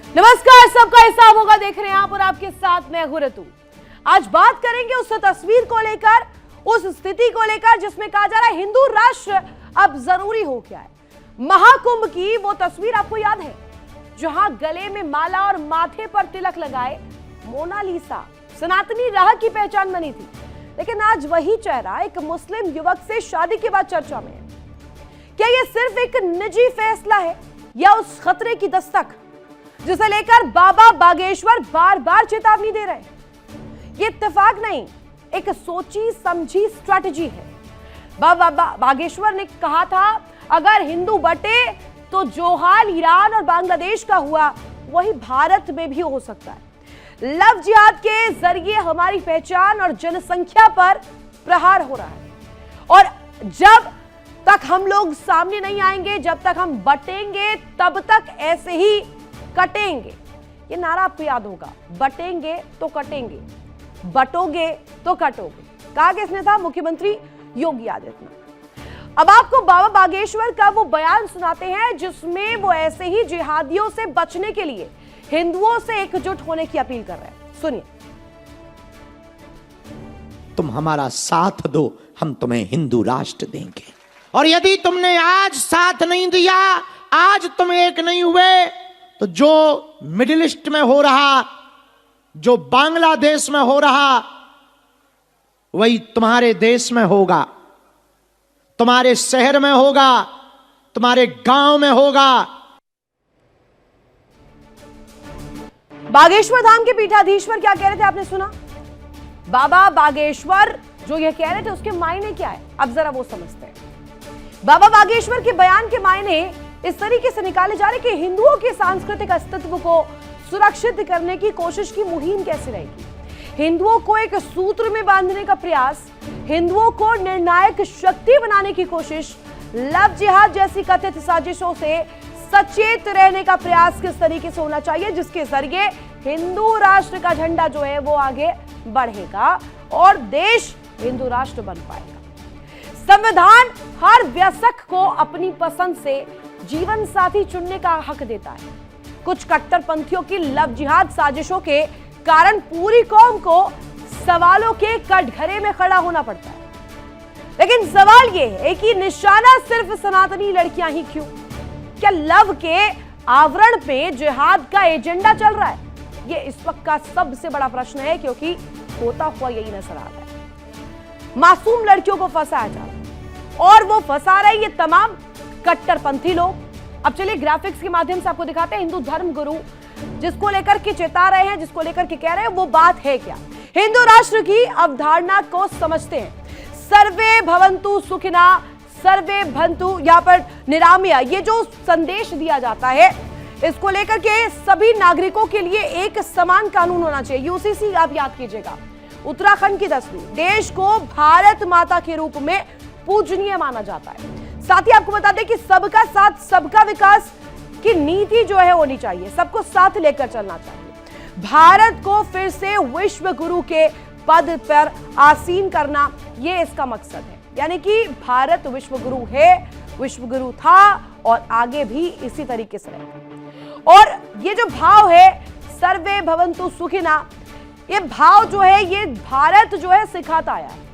नमस्कार, सबका हिसाब होगा देख रहे हैं आप और आपके साथ मैं हूं ऋतु। आज बात करेंगे उस तस्वीर को लेकर, उस स्थिति को लेकर जिसमें कहा जा रहा है हिंदू राष्ट्र अब जरूरी हो गया है। महाकुंभ की वो तस्वीर आपको याद है जहां गले में माला और माथे पर तिलक लगाए मोनालिसा सनातनी राह की पहचान बनी थी, लेकिन आज वही चेहरा एक मुस्लिम युवक से शादी के बाद चर्चा में है। क्या यह सिर्फ एक निजी फैसला है या उस खतरे की दस्तक जिसे लेकर बाबा बागेश्वर बार बार चेतावनी दे रहे हैं? ये इत्तेफाक नहीं, एक सोची समझी स्ट्रैटेजी है। बाबा बागेश्वर ने कहा था अगर हिंदू बटे तो जो हाल ईरान और बांग्लादेश का हुआ वही भारत में भी हो सकता है। लव जिहाद के जरिए हमारी पहचान और जनसंख्या पर प्रहार हो रहा है और जब तक हम लोग सामने नहीं आएंगे, जब तक हम बटेंगे तब तक ऐसे ही कटेंगे। ये नारा आपको याद होगा, बटेंगे तो कटेंगे, बटोगे तो कटोगे। कहा किसने था? मुख्यमंत्री योगी आदित्यनाथ। अब आपको बाबा बागेश्वर का वो बयान सुनाते हैं जिसमें वो ऐसे ही जिहादियों से बचने के लिए हिंदुओं से एकजुट होने की अपील कर रहे हैं। सुनिए। तुम हमारा साथ दो, हम तुम्हें हिंदू राष्ट्र देंगे। और यदि तुमने आज साथ नहीं दिया, आज तुम एक नहीं हुए, तो जो मिडिल ईस्ट में हो रहा, जो बांग्लादेश में हो रहा, वही तुम्हारे देश में होगा, तुम्हारे शहर में होगा, तुम्हारे गांव में होगा। बागेश्वर धाम के पीठाधीश्वर क्या कह रहे थे आपने सुना? बाबा बागेश्वर जो ये कह रहे थे उसके मायने क्या है, अब जरा वो समझते हैं। बाबा बागेश्वर के बयान के मायने इस तरीके से निकाले जा रहे कि हिंदुओं के सांस्कृतिक अस्तित्व को सुरक्षित करने की कोशिश की मुहिम कैसे रहेगी, हिंदुओं को एक सूत्र में बांधने का प्रयास, हिंदुओं को निर्णायक शक्ति बनाने की कोशिश, लव जिहाद जैसी कथित साजिशों से सचेत रहने का प्रयास किस तरीके से होना चाहिए जिसके जरिए हिंदू राष्ट्र का झंडा जो है वो आगे बढ़ेगा और देश हिंदू राष्ट्र बन पाएगा। संविधान हर वयस्क को अपनी पसंद से जीवन साथी चुनने का हक देता है। कुछ कट्टरपंथियों की लव जिहाद साजिशों के कारण पूरी कौम को सवालों के कटघरे में खड़ा होना पड़ता है, लेकिन सवाल यह है कि निशाना सिर्फ सनातनी लड़कियां ही क्यों? क्या लव के आवरण में जिहाद का एजेंडा चल रहा है? यह इस वक्त का सबसे बड़ा प्रश्न है, क्योंकि होता हुआ यही नजर आ रहा है। मासूम लड़कियों को फंसाया जा रहा है और वो फंसा रहे ये तमाम कट्टरपंथी लोग। अब चलिए ग्राफिक्स के माध्यम से आपको दिखाते हैं हिंदू धर्म गुरु जिसको लेकर के चेता रहे हैं, जिसको लेकर के कह रहे हैं वो बात है क्या। हिंदू राष्ट्र की अवधारणा को समझते हैं। सर्वे भवन्तु सुखिना, सर्वे भवन्तु यहाँ पर निरामया, ये जो संदेश दिया जाता है इसको लेकर के सभी नागरिकों के लिए एक समान कानून होना चाहिए। यूसीसी आप याद कीजिएगा, उत्तराखंड की तस्वीर, देश को भारत माता के रूप में पूजनीय माना जाता है। साथ ही आपको बता दें कि सबका साथ सबका विकास की नीति जो है होनी चाहिए, सबको साथ लेकर चलना चाहिए। भारत को फिर से विश्व गुरु के पद पर आसीन करना, ये इसका मकसद है। यानी कि भारत विश्व गुरु है, विश्व गुरु था और आगे भी इसी तरीके से रहेगा। और ये जो भाव है सर्वे भवन्तु सुखिना, ये भाव जो है ये भारत जो है सिखाता आया है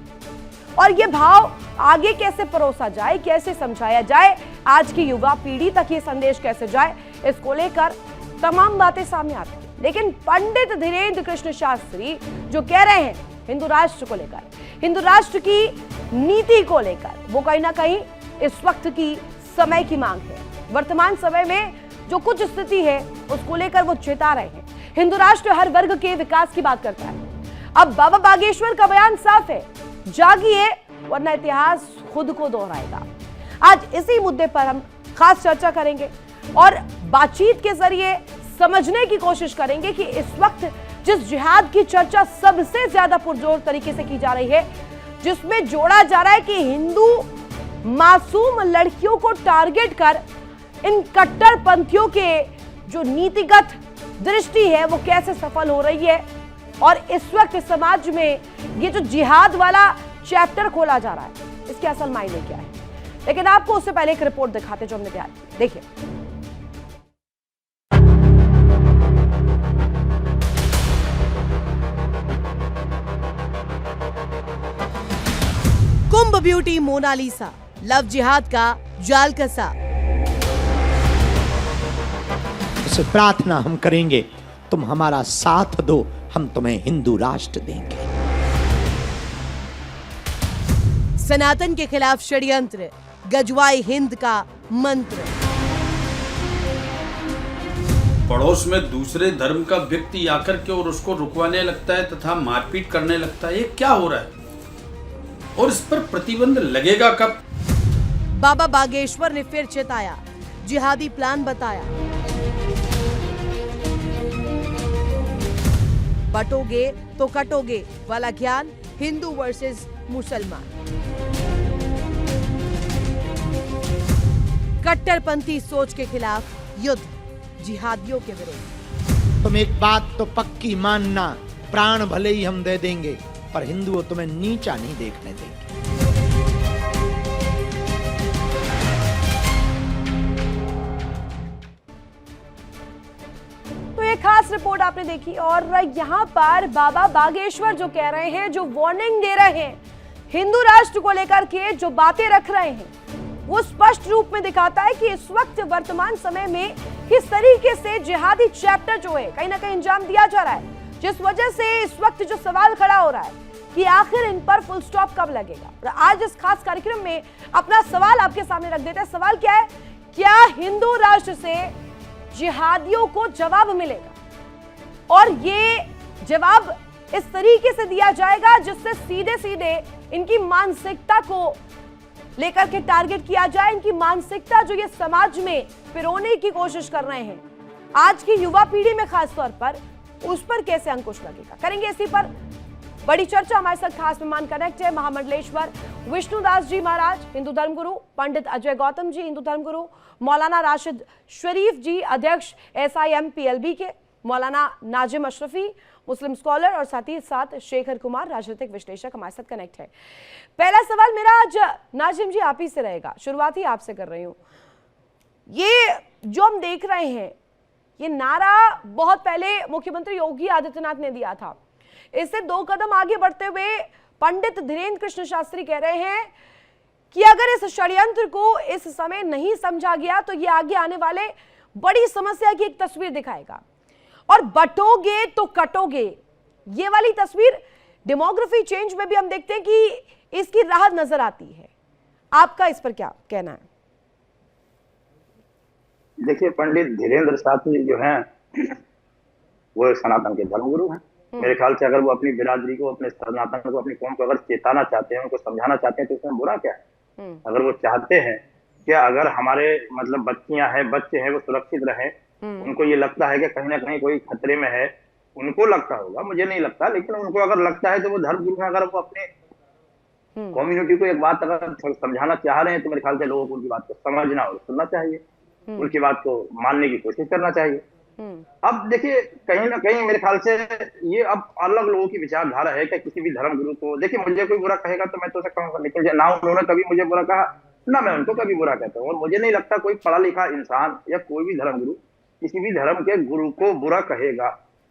और ये भाव आगे कैसे परोसा जाए, कैसे समझाया जाए, आज की युवा पीढ़ी तक ये संदेश कैसे जाए, इसको लेकर तमाम बातें सामने आती हैं। लेकिन पंडित धीरेन्द्र कृष्ण शास्त्री जो कह रहे हैं हिंदू राष्ट्र को लेकर, हिंदू राष्ट्र की नीति को लेकर, वो कहीं ना कहीं इस वक्त की समय की मांग है। वर्तमान समय में जो कुछ स्थिति है उसको लेकर वो चेता रहे हैं। हिंदू राष्ट्र हर वर्ग के विकास की बात करता है। अब बाबा बागेश्वर का बयान साफ है, जागिए वरना इतिहास खुद को दोहराएगा। आज इसी मुद्दे पर हम खास चर्चा करेंगे और बातचीत के जरिए समझने की कोशिश करेंगे कि इस वक्त जिस जिहाद की चर्चा सबसे ज्यादा पुरजोर तरीके से की जा रही है, जिसमें जोड़ा जा रहा है कि हिंदू मासूम लड़कियों को टारगेट कर इन कट्टरपंथियों के जो नीतिगत दृष्टि है वो कैसे सफल हो रही है और इस वक्त समाज में ये जो जिहाद वाला चैप्टर खोला जा रहा है इसके असल मायने क्या है। लेकिन आपको उससे पहले एक रिपोर्ट दिखाते जो हमने तैयार की, देखिए। ब्यूटी मोनालिसा, लव जिहाद का जाल कसा। उससे प्रार्थना हम करेंगे, तुम हमारा साथ दो, हम तुम्हें हिंदू राष्ट्र देंगे। सनातन के खिलाफ षड्यंत्र, गजवाई हिंद का मंत्र। पड़ोस में दूसरे धर्म का व्यक्ति आकर के और उसको रुकवाने लगता है तथा मारपीट करने लगता है, ये क्या हो रहा है और इस पर प्रतिबंध लगेगा कब? बाबा बागेश्वर ने फिर चेताया, जिहादी प्लान बताया। बटोगे तो कटोगे वाला ज्ञान, हिंदू वर्सेस मुसलमान। कट्टरपंथी सोच के खिलाफ युद्ध, जिहादियों के विरुद्ध। तुम एक बात तो पक्की मानना, प्राण भले ही हम दे देंगे पर हिंदुओं तुम्हें नीचा नहीं देखने देंगे। तो ये खास रिपोर्ट आपने देखी और यहाँ पर बाबा बागेश्वर जो कह रहे हैं, जो वार्निंग दे रहे हैं, हिंदू राष्ट्र को लेकर के जो बातें रख रहे हैं, वो स्पष्ट रूप में दिखाता है कि इस वक्त वर्तमान समय में किस तरीके से जिहादी चैप्टर जो है कहीं ना कहीं अंजाम दिया जा रहा है, जिस वजह से इस वक्त जो सवाल खड़ा हो रहा है कि आखिर इन पर फुल स्टॉप कब लगेगा। और आज इस खास कार्यक्रम में अपना सवाल आपके सामने रख देते हैं। सवाल क्या है, क्या हिंदू राष्ट्र से जिहादियों को जवाब मिलेगा? और ये जवाब इस तरीके से दिया जाएगा जिससे सीधे सीधे इनकी मानसिकता को लेकर के टारगेट किया जाए, इनकी मानसिकता जो ये समाज में पिरोने की कोशिश कर रहे हैं आज की युवा पीढ़ी में खास तौर पर, उस पर कैसे अंकुश लगेगा। करेंगे इसी पर बड़ी चर्चा। हमारे साथ खास मेहमान कनेक्ट है महामंडलेश्वर विष्णुदास जी महाराज, हिंदू धर्मगुरु, पंडित अजय गौतम जी, हिंदू धर्मगुरु, मौलाना राशिद शरीफ जी, अध्यक्ष SIMPLB के, मौलाना नाजिम अशरफी, मुस्लिम स्कॉलर, और साथ ही साथ शेखर कुमार, राजनीतिक विश्लेषक हमारे साथ कनेक्ट है। पहला सवाल मेरा आज नाजिम जी आप ही से रहेगा, शुरुआत ही आपसे कर रही हूं। ये जो हम देख रहे हैं, ये नारा बहुत पहले मुख्यमंत्री योगी आदित्यनाथ ने दिया था। इससे 2 कदम आगे बढ़ते हुए पंडित धीरेन्द्र कृष्ण शास्त्री कह रहे हैं कि अगर इस षड्यंत्र को इस समय नहीं समझा गया तो ये आगे आने वाले बड़ी समस्या की एक तस्वीर दिखाएगा। और बटोगे तो कटोगे, ये वाली तस्वीर डेमोग्राफी चेंज में भी हम देखते हैं कि इसकी राहत नजर आती है। आपका इस पर क्या कहना है? देखिए, पंडित धीरेन्द्र शास्त्री जो हैं वो सनातन के धर्मगुरु हैं। मेरे ख्याल से अगर वो अपनी बिरादरी को, अपने सनातन को, अपनी कौम को अगर चेताना चाहते हैं, उनको समझाना चाहते हैं, तो उसमें बुरा क्या है? अगर वो चाहते हैं कि अगर हमारे मतलब बच्चियां हैं, बच्चे हैं, वो सुरक्षित रहें, उनको ये लगता है कि कहीं ना कहीं कोई खतरे में है, उनको लगता होगा, मुझे नहीं लगता, लेकिन उनको अगर लगता है तो वो धर्मगुरु हैं। अगर वो अपने कम्युनिटी को एक बात अगर समझाना चाह रहे हैं तो मेरे ख्याल से लोगों को उनकी बात को समझना और सुनना चाहिए, उनकी बात को मानने की कोशिश करना चाहिए। अब देखिए, कहीं ना कहीं मेरे ख्याल से ये अब अलग लोगों की विचारधारा है कि किसी भी धर्मगुरु को, देखिए मुझे कोई बुरा कहेगा तो मैं तो उसे कहूंगा, लेकिन ना उन्होंने कभी मुझे बुरा कहा, ना मैं उनको कभी बुरा कहता हूँ। और मुझे नहीं लगता कोई पढ़ा लिखा इंसान या कोई भी धर्मगुरु किसी भी धर्म के गुरु को बुरा कहेगा।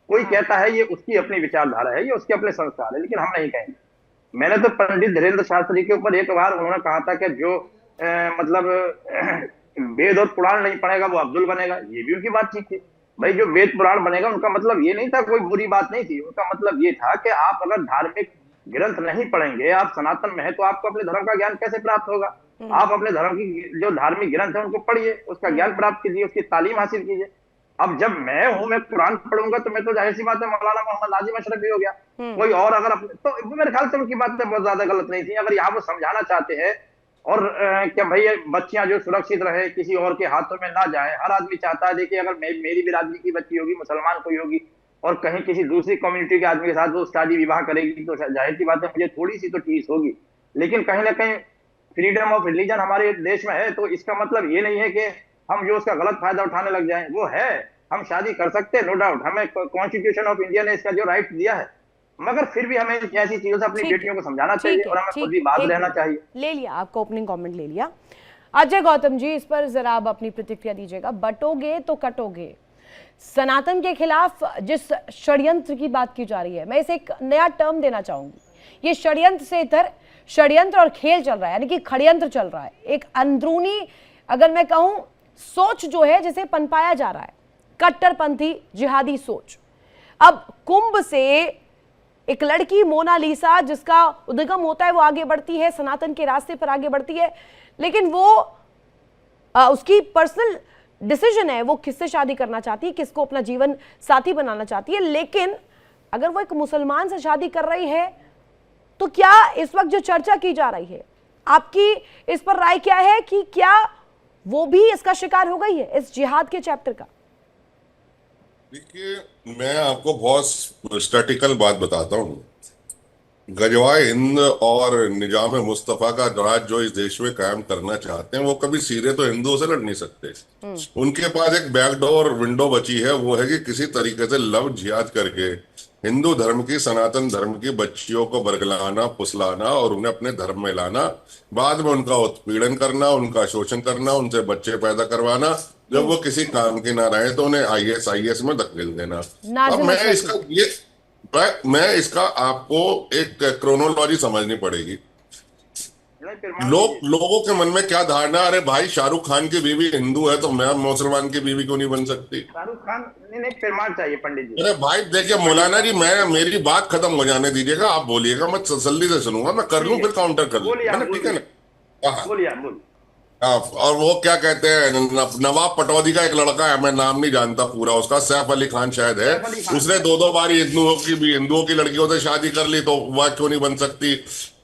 कोई कहता है ये उसकी अपनी विचारधारा है, ये उसके अपने संस्कार है, लेकिन हम नहीं कहेंगे। मैंने तो पंडित धीरेन्द्र शास्त्री के ऊपर एक बार उन्होंने कहा था कि जो मतलब वेद और पुराण नहीं पढ़ेगा वो अब्दुल बनेगा, ये भी उनकी बात ठीक थी। भाई जो वेद पुराण बनेगा उनका मतलब ये नहीं था, कोई बुरी बात नहीं थी, उनका मतलब ये था कि आप अगर धार्मिक ग्रंथ नहीं पढ़ेंगे, आप सनातन में है, तो आपको अपने धर्म का ज्ञान कैसे प्राप्त होगा? आप अपने धर्म की जो धार्मिक ग्रंथ है उनको पढ़िए, उसका ज्ञान प्राप्त कीजिए, उसकी तालीम हासिल कीजिए। अब जब मैं कुरान पढ़ूंगा तो मैं तो जाहिर सी बात है मौलाना मोहम्मद नाजिम अशरफी हो गया, कोई और अगर अपने, तो मेरे ख्याल से उनकी बातें बहुत ज्यादा गलत नहीं थी। अगर यहाँ वो समझाना चाहते हैं और क्या भाई बच्चियां जो सुरक्षित रहे, किसी और के हाथों में ना जाए, हर आदमी चाहता है। देखिए, अगर मेरी बिरादरी की बच्ची होगी, मुसलमान कोई होगी, और कहीं किसी दूसरी कम्युनिटी के आदमी के साथ वो शादी विवाह करेगी, तो जाहिर सी बात है मुझे थोड़ी सी तो ठेस होगी। लेकिन कहीं ना कहीं फ्रीडम ऑफ रिलीजन हमारे देश में है, तो इसका मतलब ये नहीं है कि हम जो उसका गलत फायदा उठाने लग जाएं। वो है, हम शादी कर सकते हैं, नो डाउट, हमें कॉन्स्टिट्यूशन ऑफ इंडिया ने इसका जो राइट दिया है, मगर फिर भी हमें ऐसी चीजों से अपनी बेटियों को समझाना चाहिए और हमें खुद भी बात रहना चाहिए। ले लिया, आपका ओपनिंग कमेंट ले लिया। अजय गौतम जी, इस पर जरा आप अपनी प्रतिक्रिया दीजिएगा। बटोगे तो कटोगे, सनातन के खिलाफ जिस षड्यंत्र की बात की जा रही है, मैं इसे एक नया टर्म देना चाहूंगी। ये षड्यंत्र से इतर षड्यंत्र और खेल चल रहा है, यानी कि षड्यंत्र चल रहा है, एक अंदरूनी अगर मैं कहूं सोच जो है जिसे पनपाया जा रहा है, कट्टरपंथी जिहादी सोच। अब कुंभ से एक लड़की मोनालिसा जिसका उद्गम होता है वो आगे बढ़ती है, सनातन के रास्ते पर आगे बढ़ती है, लेकिन वो उसकी पर्सनल डिसीजन है वो किससे शादी करना चाहती है, किसको अपना जीवन साथी बनाना चाहती है। लेकिन अगर वो एक मुसलमान से शादी कर रही है तो क्या इस वक्त जो चर्चा की जा रही है, आपकी इस पर राय क्या है कि क्या वो भी इसका शिकार हो गई है, इस जिहाद के चैप्टर का? देखिए, मैं आपको बहुत स्टैटिकल बात बताता हूँ। गजवाए हिंद और निजाम मुस्तफा का राज जो इस देश में कायम करना चाहते हैं वो कभी सीधे तो हिंदुओं से लड़ नहीं सकते। उनके पास एक बैकडोर विंडो बची है, वो है कि किसी तरीके से लव जिहाद करके हिंदू धर्म की, सनातन धर्म की बच्चियों को बरगलाना, फुसलाना और उन्हें अपने धर्म में लाना, बाद में उनका उत्पीड़न करना, उनका शोषण करना, उनसे बच्चे पैदा करवाना, जब वो किसी काम के ना रहे तो उन्हें IAS में धकेल देना। अब मैं इसका आपको एक क्रोनोलॉजी समझनी पड़ेगी। लोगों के मन में क्या धारणा, अरे भाई शाहरुख खान की बीवी हिंदू है तो मैं मुसलमान की बीवी क्यों नहीं बन सकती? शाहरुख खान नहीं, प्रमाण चाहिए पंडित जी। अरे भाई देखिए मौलाना जी, मेरी बात खत्म हो जाने दीजिएगा, आप बोलिएगा, मैं तसल्ली से सुनूंगा, मैं कर लूं फिर काउंटर कर लूं, ठीक है ना? बोलिए। और वो क्या कहते हैं, नवाब पटौदी का एक लड़का है, मैं नाम नहीं जानता पूरा उसका, सैफ अली खान शायद है, उसने 2 बार हिंदुओं की लड़कियों से शादी कर ली, तो वह क्यों नहीं बन सकती?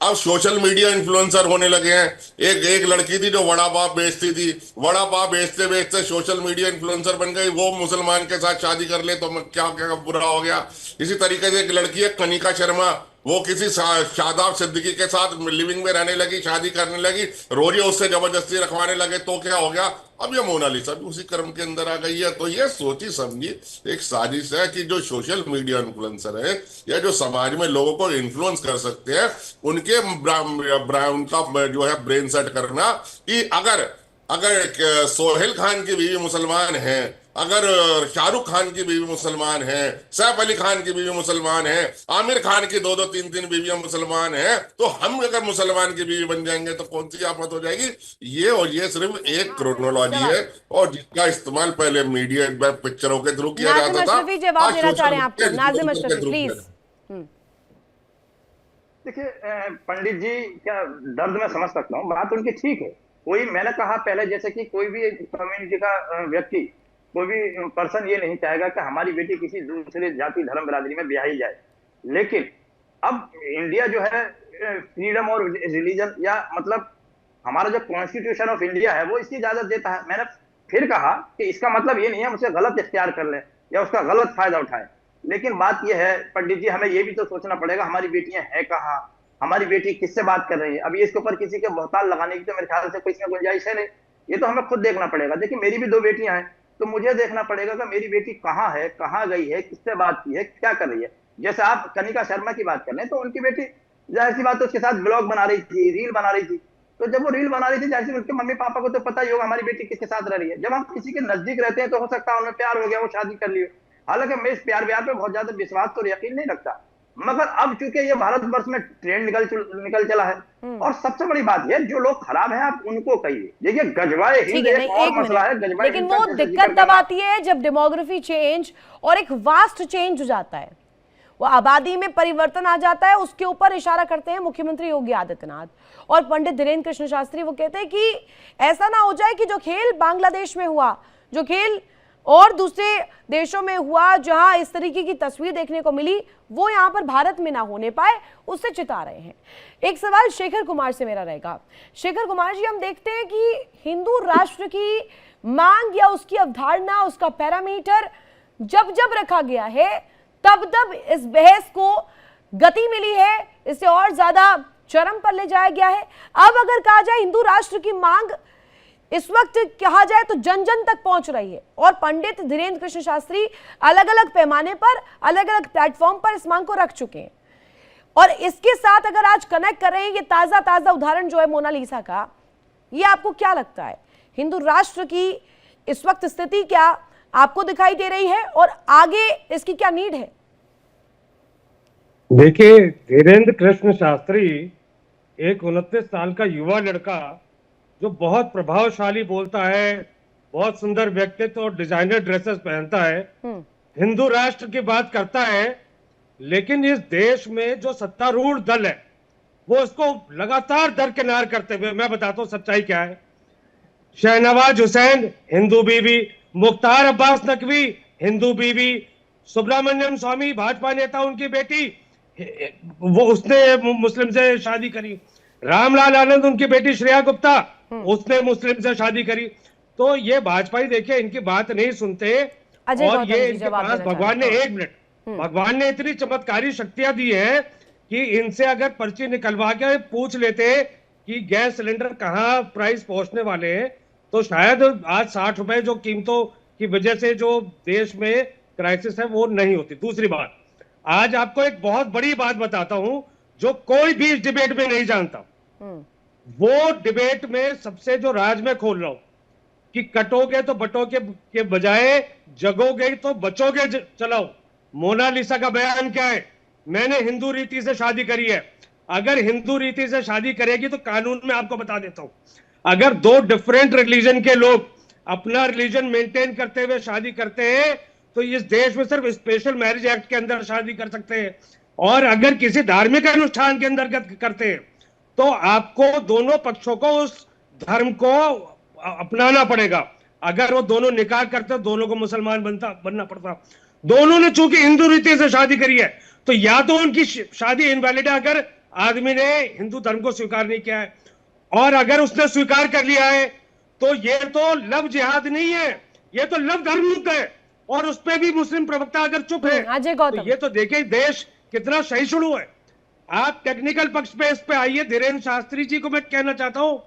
अब सोशल मीडिया इन्फ्लुएंसर होने लगे हैं। एक लड़की थी जो वड़ा पाव बेचती थी, वड़ा पाव बेचते बेचते सोशल मीडिया इन्फ्लुएंसर बन गई, वो मुसलमान के साथ शादी कर ले तो क्या क्या बुरा हो गया। इसी तरीके से एक लड़की है कनिका शर्मा, वो किसी शादाब सिद्दीकी के साथ लिविंग में रहने लगी, शादी करने लगी, रोज उससे जबरदस्ती रखवाने लगे, तो क्या हो गया? अब ये मोनालिसा भी उसी क्रम के अंदर आ गई है। तो ये सोची समझी एक साजिश है कि जो सोशल मीडिया इन्फ्लुएंसर है या जो समाज में लोगों को इन्फ्लुएंस कर सकते हैं, उनके उनका जो है ब्रेन सेट करना कि अगर सोहेल खान की बीवी मुसलमान है, अगर शाहरुख खान की बीवी मुसलमान है, सैफ अली खान की बीवी मुसलमान है, आमिर खान की 2-2 3-3 बीवियां मुसलमान हैं, तो हम अगर मुसलमान की बीवी बन जाएंगे तो कौन सी आफत हो जाएगी? ये सिर्फ एक क्रोनोलॉजी है और जिसका इस्तेमाल पहले मीडिया पिक्चरों के थ्रू किया जाता था। जवाब देना चाह रहे हैं आपको नाज़िम अशरफी, प्लीज। देखिए पंडित जी, क्या दर्द मैं समझ सकता हूँ, बात उनकी ठीक है। कोई, मैंने कहा पहले जैसे कि कोई भी कम्युनिटी का व्यक्ति, कोई भी पर्सन ये नहीं चाहेगा कि हमारी बेटी किसी दूसरे जाति धर्म बिरादरी में ब्याही जाए। लेकिन अब इंडिया जो है फ्रीडम और रिलीजन, या मतलब हमारा जो कॉन्स्टिट्यूशन ऑफ इंडिया है वो इसकी इजाजत देता है। मैंने फिर कहा कि इसका मतलब ये नहीं है उसे गलत इख्तियार कर लें या उसका गलत फायदा उठाएं। लेकिन बात यह है पंडित जी, हमें ये भी तो सोचना पड़ेगा हमारी बेटियां हैं कहाँ, हमारी बेटी किससे बात कर रही है। अभी इसके ऊपर किसी के बहुताल लगाने की तो मेरे ख्याल से कोई इसमें गुंजाइश है नहीं, ये तो हमें खुद देखना पड़ेगा। देखिए मेरी भी 2 बेटियां हैं, तो मुझे देखना पड़ेगा कि मेरी बेटी कहाँ है, कहाँ गई है, किससे बात की है, क्या कर रही है। जैसे आप कनिका शर्मा की बात कर रहे हैं, तो उनकी बेटी जाहिर सी बात है उसके साथ ब्लॉग बना रही थी, रील बना रही थी, तो जब वो रील बना रही थी जाहिर सी उनके मम्मी पापा को तो पता ही होगा हमारी बेटी किसके साथ रह रही है। जब हम किसी के नजदीक रहते हैं तो हो सकता है उन्हें प्यार हो गया, वो शादी कर ली। हालांकि मैं इस प्यार व्यार पे बहुत ज्यादा विश्वास तो यकीन नहीं रखता, मगर अब चूंकि ये भारतवर्ष में ट्रेंड निकल चला है, और सबसे बड़ी बात है जो लोग खराब हैं आप उनको कहिए। देखिए गजवाए हिंद एक और मसला है, गजवाए, लेकिन वो दिक्कत तब आती है जब डेमोग्राफी चेंज और एक वास्ट चेंज हो जाता है, वो आबादी में परिवर्तन आ जाता है। उसके ऊपर इशारा करते हैं मुख्यमंत्री योगी आदित्यनाथ और पंडित धीरेन्द्र कृष्ण शास्त्री। वो कहते हैं कि ऐसा ना हो जाए कि जो खेल बांग्लादेश में हुआ, जो खेल और दूसरे देशों में हुआ जहां इस तरीके की तस्वीर देखने को मिली, वो यहां पर भारत में ना होने पाए, उससे चिता रहे हैं। एक सवाल शेखर कुमार से मेरा रहेगा। शेखर कुमार जी, हम देखते हैं कि हिंदू राष्ट्र की मांग या उसकी अवधारणा, उसका पैरामीटर जब जब रखा गया है तब तब इस बहस को गति मिली है, इसे और ज्यादा चरम पर ले जाया गया है। अब अगर कहा जाए हिंदू राष्ट्र की मांग इस वक्त कहा जाए तो जन जन तक पहुंच रही है, और पंडित धीरेन्द्र कृष्ण शास्त्री अलग अलग पैमाने पर, अलग अलग प्लेटफॉर्म पर इस मांग को रख चुके हैं। और इसके साथ अगर आज कनेक्ट कर रहे हैं ये ताजा उदाहरण जो है मोनालिसा का, ये आपको क्या लगता है हिंदू राष्ट्र की इस वक्त स्थिति क्या आपको दिखाई दे रही है और आगे इसकी क्या नीड है? देखिए, धीरेन्द्र कृष्ण शास्त्री एक 29 साल का युवा लड़का जो बहुत प्रभावशाली बोलता है, बहुत सुंदर व्यक्तित्व और डिजाइनर ड्रेसेस पहनता है, हिंदू राष्ट्र की बात करता है, लेकिन इस देश में जो सत्तारूढ़ दल है वो इसको लगातार दरकिनार करते हुए, मैं बताता हूं सच्चाई क्या है। शहनवाज हुसैन हिंदू बीवी, मुख्तार अब्बास नकवी हिंदू बीवी, सुब्रमण्यम स्वामी भाजपा नेता उनकी बेटी, वो उसने मुस्लिम से शादी करी। रामलाल आनंद उनकी बेटी श्रेया गुप्ता, उसने मुस्लिम से शादी करी। तो ये भाजपाई देखिए इनकी बात नहीं सुनते। अजय और गौतम ये जी इनके जवाब पास देना भगवान ने, चाहते हैं। एक मिनट, भगवान ने इतनी चमत्कारी शक्तियां दी है कि इनसे अगर पर्ची निकलवा के पूछ लेते कि गैस सिलेंडर कहाँ प्राइस पहुंचने वाले हैं, तो शायद आज 60 रुपए जो कीमतों की वजह से जो देश में क्राइसिस है वो नहीं होती। दूसरी बात, आज आपको एक बहुत बड़ी बात बताता हूं जो कोई भी इस डिबेट में नहीं जानता। वो डिबेट में सबसे जो राज में खोल रहा हूं कि कटोगे तो बटोगे के बजाय जगोगे तो बचोगे चलाओ। मोनालिसा का बयान क्या है? मैंने हिंदू रीति से शादी करी है। अगर हिंदू रीति से शादी करेगी तो कानून में आपको बता देता हूं, अगर दो डिफरेंट रिलीजन के लोग अपना रिलीजन मेंटेन करते हुए शादी करते हैं तो इस देश में सिर्फ स्पेशल मैरिज एक्ट के अंदर शादी कर सकते हैं। और अगर किसी धार्मिक अनुष्ठान के अंतर्गत करते हैं तो आपको दोनों पक्षों को उस धर्म को अपनाना पड़ेगा। अगर वो दोनों निकाह करते दोनों को मुसलमान बनना पड़ता। दोनों ने चूंकि हिंदू रीति से शादी करी है तो या तो उनकी शादी इनवैलिड है अगर आदमी ने हिंदू धर्म को स्वीकार नहीं किया है, और अगर उसने स्वीकार कर लिया है तो ये तो लव जिहाद नहीं है, ये तो लव धर्म युद्ध है। और उस पर भी मुस्लिम प्रवक्ता अगर चुप है अजय गौतम, तो ये तो देखिए देश कितना सहिष्णु है। आप टेक्निकल पक्ष पे इस पे आइए। धीरेन्द्र शास्त्री जी को मैं कहना चाहता हूं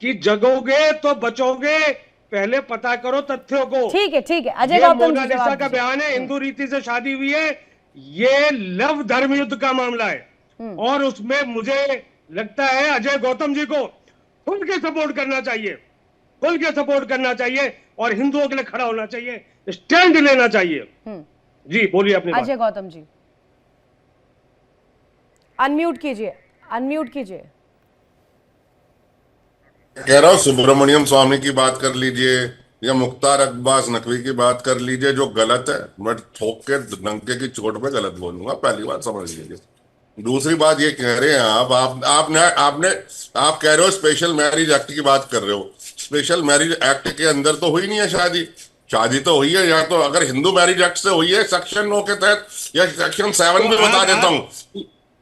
कि जगोगे तो बचोगे, पहले पता करो तथ्यों को। ठीक है अजय ये गौतम जी मोनालिसा जवाब का दीजिए। बयान है, हिंदू रीति से शादी हुई है, ये लव धर्म युद्ध का मामला है। और उसमें मुझे लगता है अजय गौतम जी को खुल के सपोर्ट करना चाहिए, खुल के सपोर्ट करना चाहिए और हिंदुओं के लिए खड़ा होना चाहिए, स्टैंड लेना चाहिए। जी बोलिए अपनी बात। अजय गौतम जी अनम्यूट कीजिए, अनम्यूट कीजिए। कह रहा हूँ सुब्रमण्यम स्वामी की बात कर लीजिए या मुख्तार अब्बास नकवी की बात कर लीजिए, जो गलत है मैं ठोक के डंके की चोट पे गलत बोलूंगा, पहली बात समझ लीजिए। दूसरी बात ये कह रहे हैं आप कह रहे हो स्पेशल मैरिज एक्ट की बात कर रहे हो। स्पेशल मैरिज एक्ट के अंदर तो हुई नहीं है शादी। शादी तो हुई है या तो अगर हिंदू मैरिज एक्ट से हुई है सेक्शन 9 के तहत या सेक्शन 7 भी बता देता हूँ।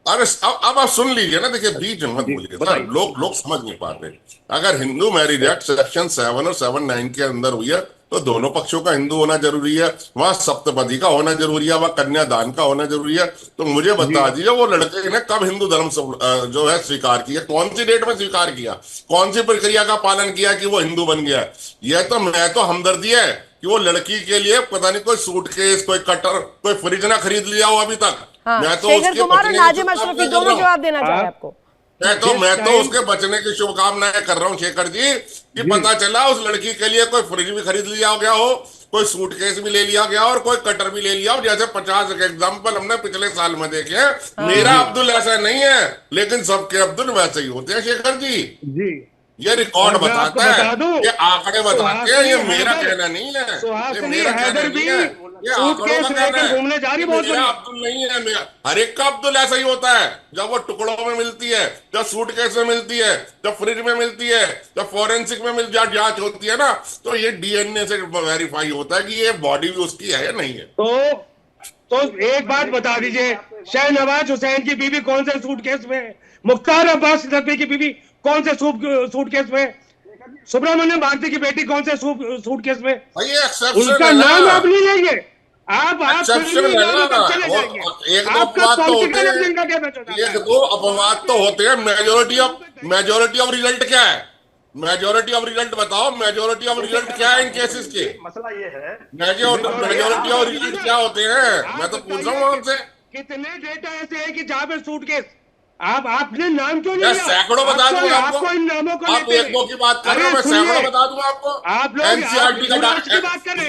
अरे अब आप सुन लीजिए ना, देखिए बीच मत बोलिए सर, लोग समझ नहीं पाते। अगर हिंदू मैरिज एक्ट सेक्शन 7 और 7(9) के अंदर हुई है तो दोनों पक्षों का हिंदू होना जरूरी है, वहां सप्तपदी का होना जरूरी है, वहां कन्यादान का होना जरूरी है। तो मुझे बता दीजिए वो लड़के ने कब हिंदू धर्म जो है स्वीकार किया, कौन सी डेट में स्वीकार किया, कौन सी प्रक्रिया का पालन किया कि वो हिंदू बन गया। यह तो मैं तो हमदर्दी है कि वो लड़की के लिए पता नहीं कोई सूटकेस, कोई कटर, कोई फ्रिज ना खरीद लिया हो अभी तक। हाँ, मैं तो शेखर उसके कुमार और बचने की नाजिम शुभकामनाएं अशरफी कर दोनों रहा हूं। जवाब देना चाहे आपको। मैं तो उसके बचने की शुभकामनाएं कर रहा हूं शेखर जी, कि पता चला उस लड़की के लिए कोई फ्रिज भी खरीद लिया गया हो, कोई सूटकेस भी ले लिया गया और कोई कटर भी ले लिया हो। जैसे 50 एग्जाम्पल हमने पिछले साल में देखे हैं। मेरा अब्दुल ऐसा नहीं है, लेकिन सबके अब्दुल वैसे ही होते हैं शेखर जी। जी ये रिकॉर्ड बताता है, ये आंकड़े बताते हैं, ये मेरा कहना नहीं है, ये मेरा कहना नहीं है, ये आंकड़ों का कहना है। घूमने जा रही बहुत मेरा अब्दुल नहीं है, मेरा हर एक का अब्दुल ऐसा ही होता है। जब वो टुकड़ों में मिलती है, जब सूटकेस में मिलती है, जब फ्रिज में मिलती है, जब फोरेंसिक में जांच होती है ना, तो ये डीएनए से वेरीफाई होता है कि ये बॉडी भी उसकी है या नहीं है। तो एक बात बता दीजिए, शहनवाज हुसैन की बीवी कौन से सूटकेस में है? मुख्तार अब्बास नकवी की बीवी कौन से सूटकेस में? सुब्रमण्यम भारती की बेटी कौन से सूटकेस में? उनका नाम आप नहीं लेंगे, आप चले जाएंगे। आपका पॉलिटिकल एजेंडा क्या बेचना? एक दो अपवाद तो होते हैं। मेजोरिटी ऑफ रिजल्ट क्या है? मेजोरिटी ऑफ रिजल्ट बताओ, मेजोरिटी ऑफ रिजल्ट क्या है इन केसेस के? मसला ये है, मेजोरिटी ऑफ रिजल्ट क्या होते हैं? मैं तो पूछ रहा हूँ आपसे। कितने डेटा ऐसे है कि जहां पे सूटकेस आपने नाम क्यों नहीं लिया? सैकड़ों बता दूंगा आपको। इन नामों को आप एक दो की बात कर रहे हो, मैं सैकड़ों बता दूंगा आपको। आप लोग एनसीआरटी का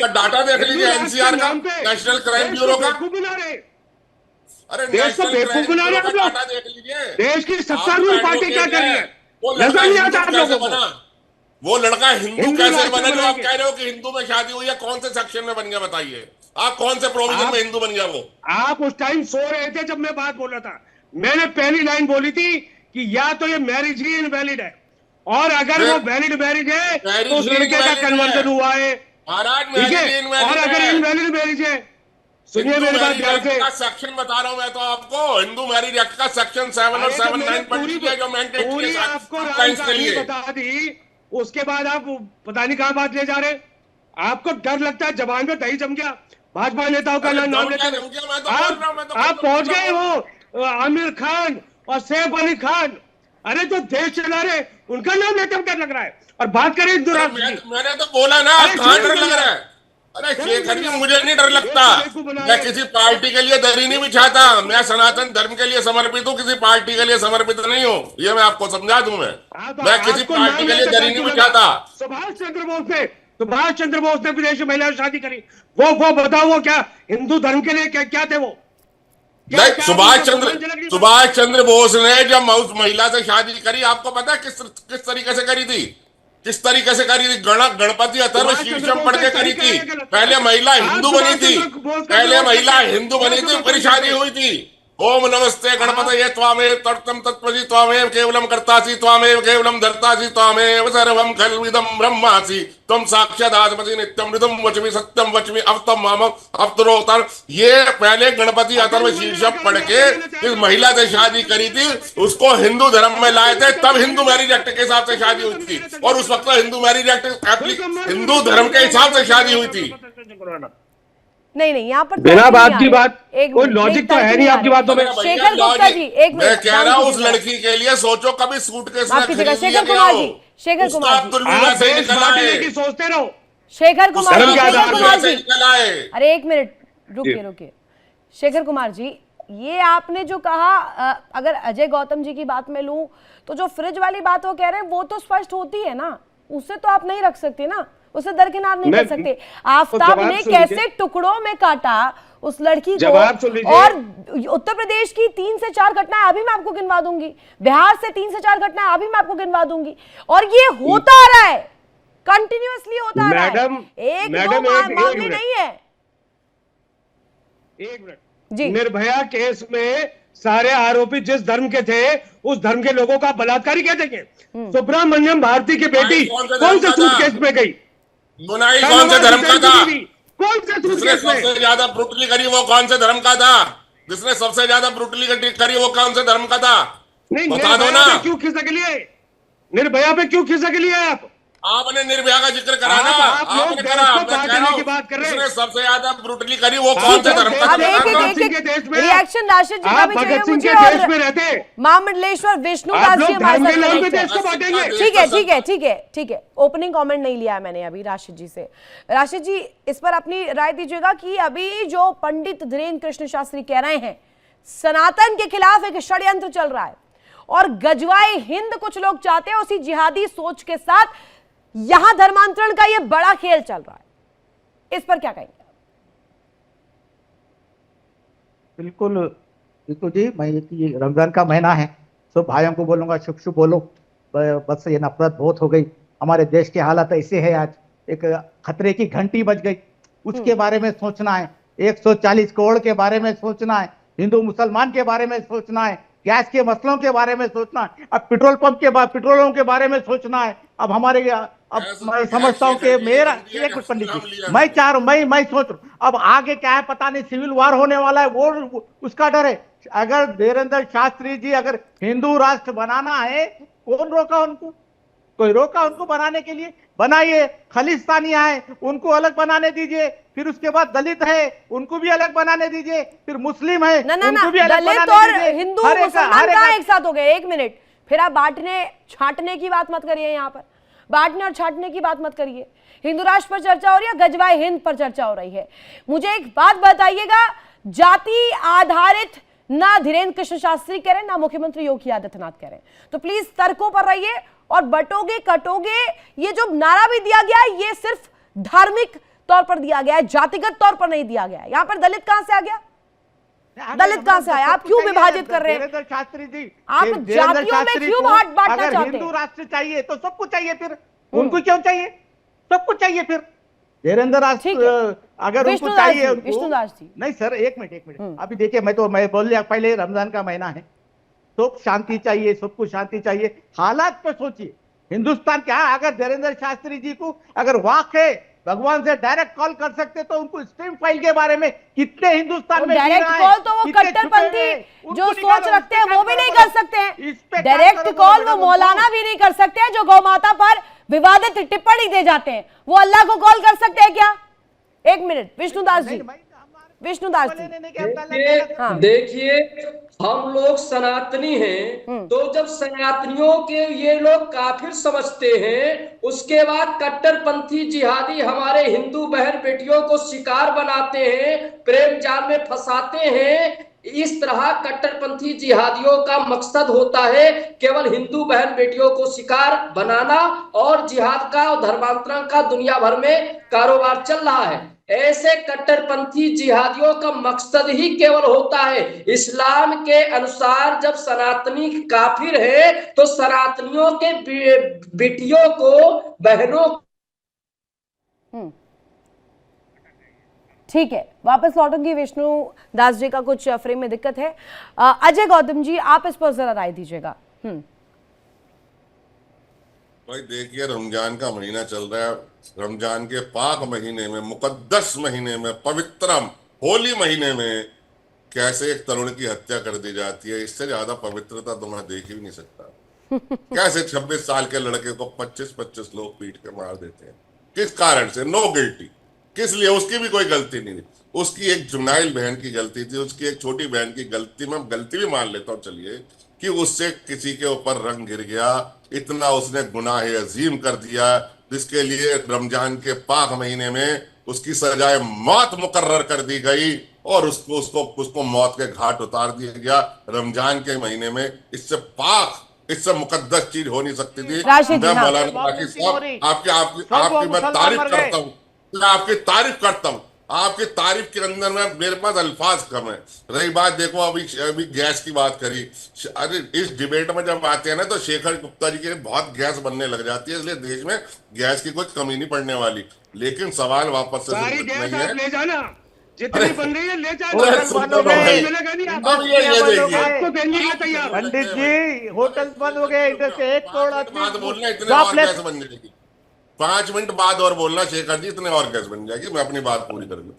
डाटा देख लीजिए, एनसीआर का, नेशनल क्राइम ब्यूरो का। अरे देश को नेशनल बेवकूफ क्रेडिट बना रहे ब्यूरो हैं का आप डाटा लोग। देख लीजिए। देश की आप सत्तारूढ़ पार्टी क्या कर रही है, वो नजर लड़का नहीं हिंदू आता आप कैसे लोगों को। बना? वो लड़का हिंदू हिंदू कैसे राष्ट्र बना जो आप बनाएंगे। कह रहे हो कि हिंदू में शादी हुई है? कौन से सेक्शन में बन गया बताइए? आप कौन से प्रोविजन आप- में हिंदू बन गया वो? आप उस टाइम सो रहे थे जब मैं बात बोल रहा था। मैंने पहली लाइन बोली थी कि या तो ये मैरिज ही इनवैलिड है, और अगर वो वैलिड मैरिज है तो उस लड़के का कन्वर्जन हुआ है, महाराज ठीक मैरिज है। इनवैलिड और अगर है। इनवैलिड मैरिज है, सुनिए हिंदू मेरी बात मैरिज ध्यान एक्ट से। का सेक्शन बता रहा हूं मैं तो आपको। हिंदू मैरिज एक्ट का सेक्शन 7 और अरे तो 7 मैंने 9 पढ़ लीजिए जो मैंडेटरी है पूरी आपको राम साइंस के कहानी लिए। बता दी, उसके बाद आप पता नहीं कहां बात ले जा रहे हैं। आपको डर लगता है, जबान में दही जम गया भाजपा नेताओं का अरे नाम दम लेते क्या हुए। जम गया? मैं तो बोल रहा हूं, मैं तो आप पहुंच गए हो आमिर खान और सैफ अली खान। अरे जो देश चला रहे उनका नाम लेते हुए डर लग रहा है, और बात करें हिंदू अरे राष्ट्र की। मैंने तो बोला ना, अरे कहां शेर डर बन लग गया। रहा है? अरे शेर शेखर बन जी, गया। मुझे नहीं डर लगता। देश बेवकूफ बना मैं रहे। किसी पार्टी के लिए दरी नहीं बिछाता। मैं सनातन धर्म के लिए समर्पित हूँ, किसी पार्टी के लिए समर्पित नहीं हूँ। ये मैं आपको समझा दूं। मैं किसी आपको पार्टी नाम के लिए लेते दरी डर नहीं क्यों बिछाता। लगा? सुभाष चंद्र बोस ने विदेशी महिला से शादी करी। वो बताओ, वो क्या हिंदू धर्म के लिए क्या थे वो? क्या- नहीं, क्या सुभाष उनको सम्मानजनक नहीं था? सुभाष चंद्र बोस ने जब उस महिला से शादी करी, आपको पता है किस तरीके से करी थी? किस तरीके से करी थी? गणपति अथर्व सुभाष चंद्र शीर्षम बोस पढ़ ने के सही करी कहा थी। है, गलत पहले कहा। महिला आप हिंदू बनी सुभाष थी। चंद्र बोस का पहले विरोध महिला करते हैं। हिंदू बनी क्या थी, सुभाष फिर चंद्र शादी बोस? हुई थी। ओम नमस्ते गणपतये त्वामेव तर्तम तत्त्वसि त्वामेव केवलम कर्तासि त्वामेव केवलम धर्तासि त्वामेव सर्वं खल्विदं ब्रह्मासि त्वं साक्षादात्मसि नित्यं मृदं वचमि सत्यं वचमि अवतम मामं अवतरोतर। ये पहले गणपति अथर्व शीर्षक पढ़ के इस महिला से शादी करी थी, उसको हिंदू धर्म में लाए थे, तब हिंदू मैरिज एक्ट के हिसाब से शादी हुई थी। और उस वक्त हिंदू मैरिज एक्ट हिंदू धर्म के हिसाब से शादी हुई थी। नहीं, यहाँ पर बिना तर्क बात नहीं की आ बात, रहे। एक कोई मिनट, लॉजिक नहीं, तो तर्क है नहीं नहीं आ आपकी रहे। बातों में। शेखर गुप्ता जी, एक मिनट, मैं कह रहा हूँ उस शांत लड़की के लिए सोचो, कभी सूटकेस में माफ कीजिएगा, खरीद लिया शेखर गया कुमार हो। जी, शेखर उसका कुमार जी। अब्दुल आप वैसे देश निकल बांटने आए। की सोचते रहो। शेखर कुमार जी, उसका शेखर आधार कुमार वैसे जी, निकल आए। अरे एक मिनट, रुकिए। शेखर कुमार जी, ये आपने जो कहा, अगर अजय गौतम जी की बात में लूं तो जो फ्रिज वाली बात वो कह रहे हैं वो तो स्पष्ट होती है ना, उससे तो आप नहीं रख सकते ना, उसे दरकिनार नहीं कर सकते। आफताब जवाब ने सुन कैसे लीजिए। टुकड़ों में काटा उस लड़की को, जवाब सुन लीजिए। और उत्तर प्रदेश की 3 से 4 घटनाएं अभी मैं आपको गिनवा दूंगी, बिहार से 3 से 4 घटनाएं अभी मैं आपको गिनवा दूंगी, और ये होता आ रहा है, कंटिन्यूअसली होता आ रहा है, मैडम, एक मैडम, दो एक मामले मिनट। नहीं है। एक मिनट जी। निर्भया केस में सारे आरोपी जिस धर्म के थे उस धर्म के लोगों का बलात्कारी कह देंगे। सुब्रमण्यम भारती की बेटी कौन से कौन धर्म से का सूट था? केस में गई? बुनाई कौन से धर्म का था? कौन से सूट जिसने केस में? सबसे ज्यादा ब्रूटली करी वो कौन से धर्म का था? जिसने सबसे ज्यादा ब्रूटली करी वो कौन से धर्म का था? नहीं, बता दो निर्भया ना। पे क्यों खिसक लिए? निर्भया पे क्यों खिसक लिए आप? आपने निर्भया का जिक्र करा ना, आप लोग आपने देश करा। को मैं कह बांटने रहा हूं, की बात कर रहे हैं। जिसने सबसे ज्यादा ब्रूटली करी वो कौन से धर्म का अब था? एक भगत एक सिंह के देश में- रिएक्शन राशिद जी का आप भी भगत चाहिए सिंह मुझे, के देश में और रहते महामंडलेश्वर विष्णु आप दास जी लोग हमारे धर्म के साथ नाम पे connect देश हैं। को बांटेंगे। ठीक है, ओपनिंग कमेंट नहीं लिया मैंने अभी राशिद जी से। राशिद जी, इस पर अपनी राय दीजिएगा कि अभी जो पंडित धीरेन्द्र कृष्ण शास्त्री कह रहे हैं सनातन के खिलाफ एक षड्यंत्र चल रहा है, और गजवाए हिंद कुछ लोग चाहते हैं, उसी जिहादी सोच के साथ यहां धर्मांतरण का यह बड़ा खेल चल रहा है, इस पर क्या कहेंगे? बिल्कुल जी, मैं ये रमजान का महीना है, सब भाइयों को बोलूंगा शुभ शुभ बोलो। बस ये नफरत बहुत हो गई, हमारे देश के हालात ऐसे है, आज एक खतरे की घंटी बज गई, उसके बारे में सोचना है, 140 करोड़ के बारे में सोचना है, हिंदू मुसलमान के बारे में सोचना है, गैस के मसलों के बारे में सोचना है, अब पेट्रोल पंप के पेट्रोलों के बारे में सोचना है। अब हमारे अब मैं समझता हूँ कि मेरा एक मिनट पंडित जी, मैं चाह रहा हूँ, मैं सोच रहा हूँ अब आगे क्या है पता नहीं, सिविल वार होने वाला है, वो उसका डर है। अगर धीरेन्द्र शास्त्री जी अगर हिंदू राष्ट्र बनाना है, कौन रोका उनको? कोई रोका उनको बनाने के लिए? बनाइए। खालिस्तानियां है उनको अलग बनाने दीजिए, फिर उसके बाद दलित है उनको भी अलग बनाने दीजिए, फिर मुस्लिम है उनको भी अलग दलित बनाने और दीजिए। हिंदू हर एक मुसलमान कहाँ एक साथ हो गए? एक मिनट, फिर आप बांटने छांटने की बात मत करिए, यहाँ पर बांटने और छांटने की बात मत करिए। हिंदू राष्ट्र पर चर्चा हो रही है, गजवाए हिंद पर चर्चा हो रही है। मुझे एक बात बताइएगा, जाति आधारित ना धीरेन्द्र कृष्ण शास्त्री कह रहे ना मुख्यमंत्री योगी आदित्यनाथ कह रहे, तो प्लीज तर्कों पर रहिए, और बटोगे कटोगे ये जो नारा भी दिया गया है ये सिर्फ धार्मिक तौर पर दिया गया है, जातिगत तौर पर नहीं दिया गया है। यहां पर दलित कहां से आ गया? दलित कहां से आए? आप क्यों विभाजित कर रहे हैं? धीरेन्द्र शास्त्री जी, आप धीरेन्द्र जातियों में शास्त्री क्यों को बांटना अगर चाहते हिंदू हैं? राष्ट्र चाहिए तो सबको चाहिए, फिर उनको क्यों चाहिए? सबको चाहिए फिर धीरेन्द्र राष्ट्र। ठीक है। अगर उनको विष्णुदास चाहिए जी, उनको- विष्णुदास जी। नहीं सर, एक मिनट अभी देखिए, मैं बोल लिया पहले, रमजान का महीना है, सब शांति चाहिए, सबको शांति चाहिए। हालात पे सोचिए, हिंदुस्तान क्या, अगर धीरेन्द्र शास्त्री जी को अगर वाकई भगवान से डायरेक्ट कॉल कर सकते तो उनको स्ट्रीम फाइल के बारे में कितने हिंदुस्तान में डायरेक्ट गिरा है, कॉल तो वो कितने छुपे कट्टरपंथी हैं, जो उनको सोच निकालो, रखते हैं इस पे वो काम भी नहीं करो, कर सकते इस हैं। पे काम डायरेक्ट करो, कॉल बोलो, वो मौलाना भी नहीं कर सकते हैं जो गौ माता पर विवादित टिप्पणी दे जाते हैं। वो अल्लाह को कॉल कर सकते हैं क्या? एक मिनट विष्णुदास जी, विष्णुदास जी। हाँ। देखिए, हम लोग सनातनी हैं, तो जब सनातनियों के ये लोग काफिर समझते हैं, उसके बाद कट्टरपंथी जिहादी हमारे हिंदू बहन बेटियों को शिकार बनाते हैं, प्रेम जाल में फंसाते हैं। इस तरह कट्टरपंथी जिहादियों का मकसद होता है केवल हिंदू बहन बेटियों को शिकार बनाना, और जिहाद का और धर्मांतरण का दुनिया भर में कारोबार चल रहा है। ऐसे कट्टरपंथी जिहादियों का मकसद ही केवल होता है, इस्लाम के अनुसार जब सनातनी काफिर है तो सनातनियों के बेटियों को, बहनों। ठीक है, वापस लौटूंगी। विष्णु दास जी का कुछ फ्रेम में दिक्कत है। अजय गौतम जी, आप इस पर जरा राय दीजिएगा। भाई देखिए, रमजान का महीना चल रहा है। रमजान के पाक महीने में, मुकद्दस महीने में, पवित्रम होली महीने में कैसे एक तरुण की हत्या कर दी जाती है? इससे ज्यादा पवित्रता तो मैं देख ही नहीं सकता। कैसे 26 साल के लड़के को 25-25 लोग पीट के मार देते हैं? किस कारण से? No guilty. किस लिए? उसकी भी कोई गलती नहीं थी, उसकी एक जुनाइल बहन की गलती थी, उसकी एक छोटी बहन की गलती। मैं गलती भी मान लेता हूँ, चलिए, कि उससे किसी के ऊपर रंग गिर गया, इतना उसने गुनाह अजीम कर दिया जिसके लिए रमजान के पाक महीने में उसकी सजाए मौत मुकर्रर कर दी गई और उसको मौत के घाट उतार दिया गया। रमजान के महीने में इससे पाक, इससे मुकद्दस चीज हो नहीं सकती थी। मैं मौलाना बाकी साहब आपकी मैं तारीफ करता हूँ, मैं आपकी तारीफ करता हूँ। आपकी तारीफ के अंदर में मेरे पास अल्फाज कम है। रही बात, देखो अभी गैस की बात करी, अरे इस डिबेट में जब आते हैं ना तो शेखर गुप्ता जी के बहुत गैस बनने लग जाती है, इसलिए देश में गैस की कोई कमी नहीं पड़ने वाली। लेकिन सवाल वापस से सारी गैस आप ले जाना, जितनी बन रही है ले जाना, आपको देंगे क्या तैयार? पंडित जी, होटल बंद हो गए, इधर से 1 करोड़ आदमी बोलना, इतने और गैस बन जाएगी। 5 मिनट बाद और बोलना शेखर जी, इतने और गैस बन जाएगी। मैं अपनी बात पूरी कर लूं।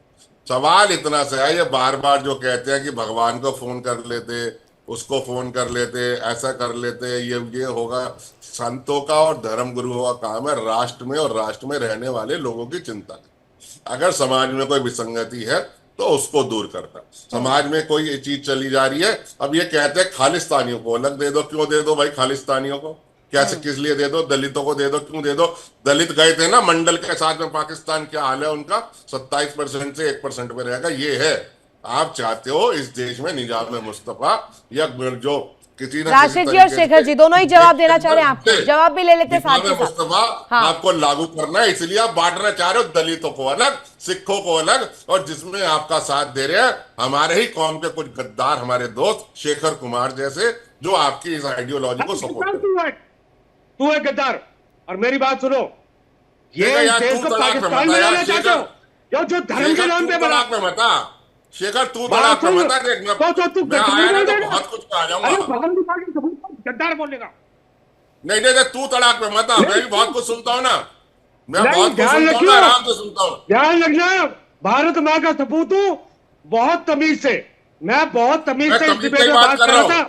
सवाल इतना सा है, ये बार बार जो कहते हैं कि भगवान को फोन कर लेते, उसको फोन कर लेते, ऐसा कर लेते, ये होगा। संतों का और धर्म गुरुओं का काम है राष्ट्र में और राष्ट्र में रहने वाले लोगों की चिंता। अगर समाज में कोई विसंगति है तो उसको दूर करता। समाज में कोई चीज चली जा रही है, अब ये कहते हैं खालिस्तानियों को अलग दे दो। क्यों दे दो भाई खालिस्तानियों को? कैसे, किस लिए दे दो? दलितों को दे दो, क्यों दे दो? दलित गए थे ना मंडल के साथ में, पाकिस्तान क्या हाल है उनका? 27% से 1% में रहेगा। ये है, आप चाहते हो इस देश में निजाम मुस्तफा या जो किसी ना राशिद जी और शेखर जी दोनों ही जवाब देना चाह रहे हैं, आपको जवाब भी ले लेते साथ के साथ। मुस्तफा आपको लागू करना है, इसलिए आप बांटना चाह रहे हो, दलितों को अलग, सिखों को अलग। और जिसमें आपका साथ दे रहे हैं हमारे ही कौम के कुछ गद्दार, हमारे दोस्त शेखर कुमार जैसे, जो आपकी इस आइडियोलॉजी को सपोर्ट करते। तू है गद्दार। और मेरी बात सुनो, ये देश को तलाक पाकिस्तान में लाना चाहते हो जो धर्म के नाम पे बना। में मता शेखर, तू तलाक में मता। देख मैं आया ना तो बहुत कुछ आ जाऊंगा। गद्दार बोलने का नहीं, तू तलाक में मता। मैं भी बहुत कुछ सुनता हूँ ना, मैं बहुत कुछ सुनता हूँ, आराम से सुनता हूँ। ध्यान रखना, भारत माँ का सपूत हूँ, बहुत तमीज से, मैं बहुत तमीज से बात कर रहा हूँ।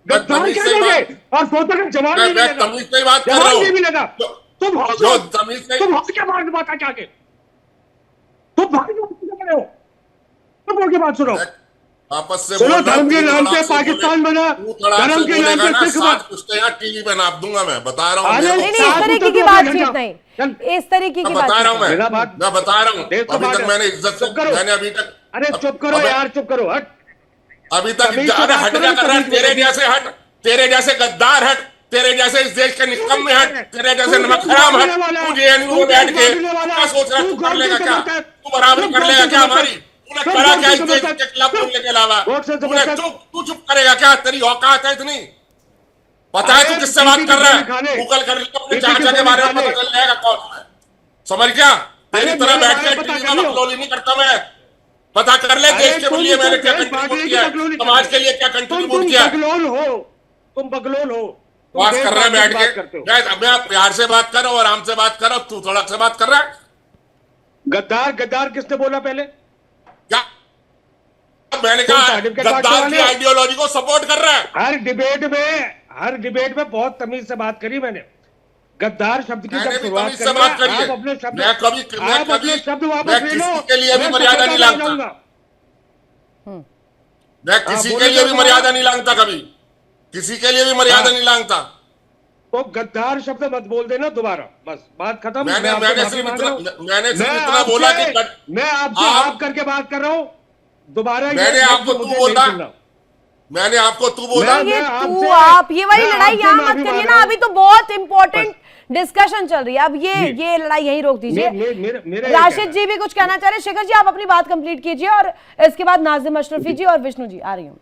गद्दार क्या दोगे? और सोचा कि जवाब नहीं मिलेगा, तमीज से बात कर रहा हूँ। नहीं मिलेगा। तुम हो क्या भारत माता के आगे? तुम भारत माता हो? तुम हो क्या? बात सुनो, आपस से सुनो, धर्म के नाम पे पाकिस्तान बना, धर्म के नाम पे सिख बना। टीवी पे नाप दूंगा, मैं बता रहा हूँ। नहीं, इस तरीके की बातचीत नहीं, इस तरीके की बता रहा हूँ। मैं बता रहा हूँ, अभी तक मैंने इज्जत से, मैंने अभी तक, अरे चुप करो यार, चुप करो, हट। अभी तक हट क्या कर रहा है? तेरे जैसे हट, तेरे जैसे गद्दार हट, तेरे जैसे इस देश के निकम में हट, तेरे जैसे नमक हराम हट। तू जेएनयू में बैठ के क्या सोच रहा है? तू कर लेगा क्या? तू बराबरी कर लेगा क्या हमारी? तूने करा क्या इस देश के खिलाफ बोलने के अलावा? तू चुप करेगा क्या? तेरी औकात है इतनी? पता है तू किससे बात कर रहा है? गूगल कर ले, अपने चाचा के बारे में पता चल जाएगा कौन है। समझ क्या? तेरी तरह बैठ के टीवी में बकलोली नहीं करता मैं। पता कर ले देश के लिए मैंने क्या कंट्रीब्यूट किया, समाज के लिए क्या कंट्रीब्यूट किया। तुम बगलोल हो, बात कर रहा है बैठ के। मैं प्यार से बात कर रहा हूँ, आराम से बात कर रहा हूँ, तू थोड़ा से बात कर रहा है। गद्दार गद्दार किसने बोला पहले? क्या मैंने कहा? गद्दार की आइडियोलॉजी को सपोर्ट कर रहा है। हर डिबेट में बहुत तमीज से बात करी मैंने। गद्दार शब्द की जब शुरुआत से बात करिए, मैं किसी के लिए भी मर्यादा नहीं लांघता। मैं किसी के लिए भी मर्यादा नहीं लांघता, कभी किसी के लिए भी मर्यादा नहीं लांघता। तो गद्दार शब्द मत बोल देना दोबारा, बस बात खत्म। मैंने सिर्फ इतना बोला कि मैं आपसे आप करके बात कर रहा हूँ दोबारा। मैंने आपको तू बोला, मैंने आपको तू बोला। आप ये वाली लड़ाई यहाँ मत करिए ना, अभी तो बहुत इंपॉर्टेंट डिस्कशन चल रही है। अब ये लड़ाई यहीं रोक दीजिए। राशिद जी भी कुछ कहना चाह रहे हैं। शेखर जी आप अपनी बात कंप्लीट कीजिए और इसके बाद नाजिम अशरफी जी और विष्णु जी आ रही हूँ।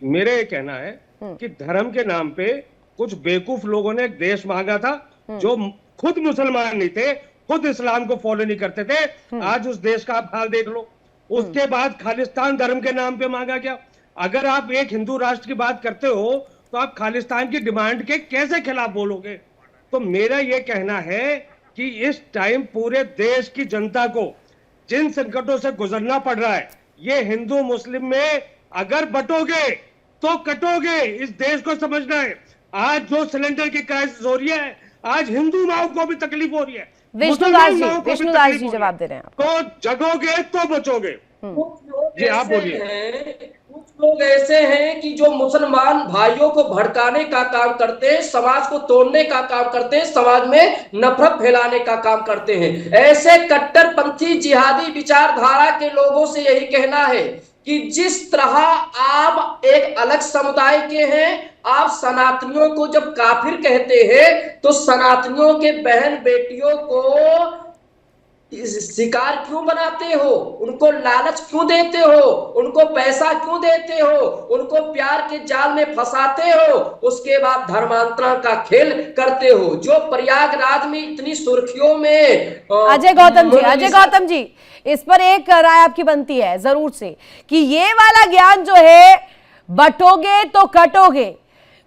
मेरा ये कहना है कि धर्म के नाम पे कुछ बेवकूफ लोगों ने एक देश मांगा था जो खुद मुसलमान नहीं थे, खुद इस्लाम को फॉलो नहीं करते थे। आज उस देश का आप हाल देख लो। उसके बाद खालिस्तान धर्म के नाम पे मांगा गया। अगर आप एक हिंदू राष्ट्र की बात करते हो तो आप खालिस्तान की डिमांड के कैसे खिलाफ बोलोगे? तो मेरा यह कहना है कि इस टाइम पूरे देश की जनता को जिन संकटों से गुजरना पड़ रहा है, ये हिंदू मुस्लिम में अगर बटोगे तो कटोगे। इस देश को समझना है। आज जो सिलेंडर की क्राइसिस हो रही है, आज हिंदू माओ को भी तकलीफ हो रही है। विष्णुदास जी जवाब दे रहे हैं। तो जगोगे तो बचोगे। जी आप बोलिए। कुछ लोग ऐसे हैं कि जो मुसलमान भाइयों को भड़काने का काम करते हैं, समाज को तोड़ने का काम करते हैं, समाज में नफरत फैलाने का काम करते हैं। ऐसे कट्टरपंथी जिहादी विचारधारा के लोगों से यही कहना है कि जिस तरह आप एक अलग समुदाय के हैं, आप सनातनियों को जब काफिर कहते हैं तो सनातनियों के बहन बेटियों को शिकार क्यों बनाते हो? उनको लालच क्यों देते हो? उनको पैसा क्यों देते हो? उनको प्यार के जाल में फंसाते हो? उसके बाद धर्मांतरण का खेल करते हो। जो प्रयागराज में इतनी सुर्खियों में अजय गौतम जी इस पर एक राय आपकी बनती है जरूर से कि ये वाला ज्ञान जो है बटोगे तो कटोगे,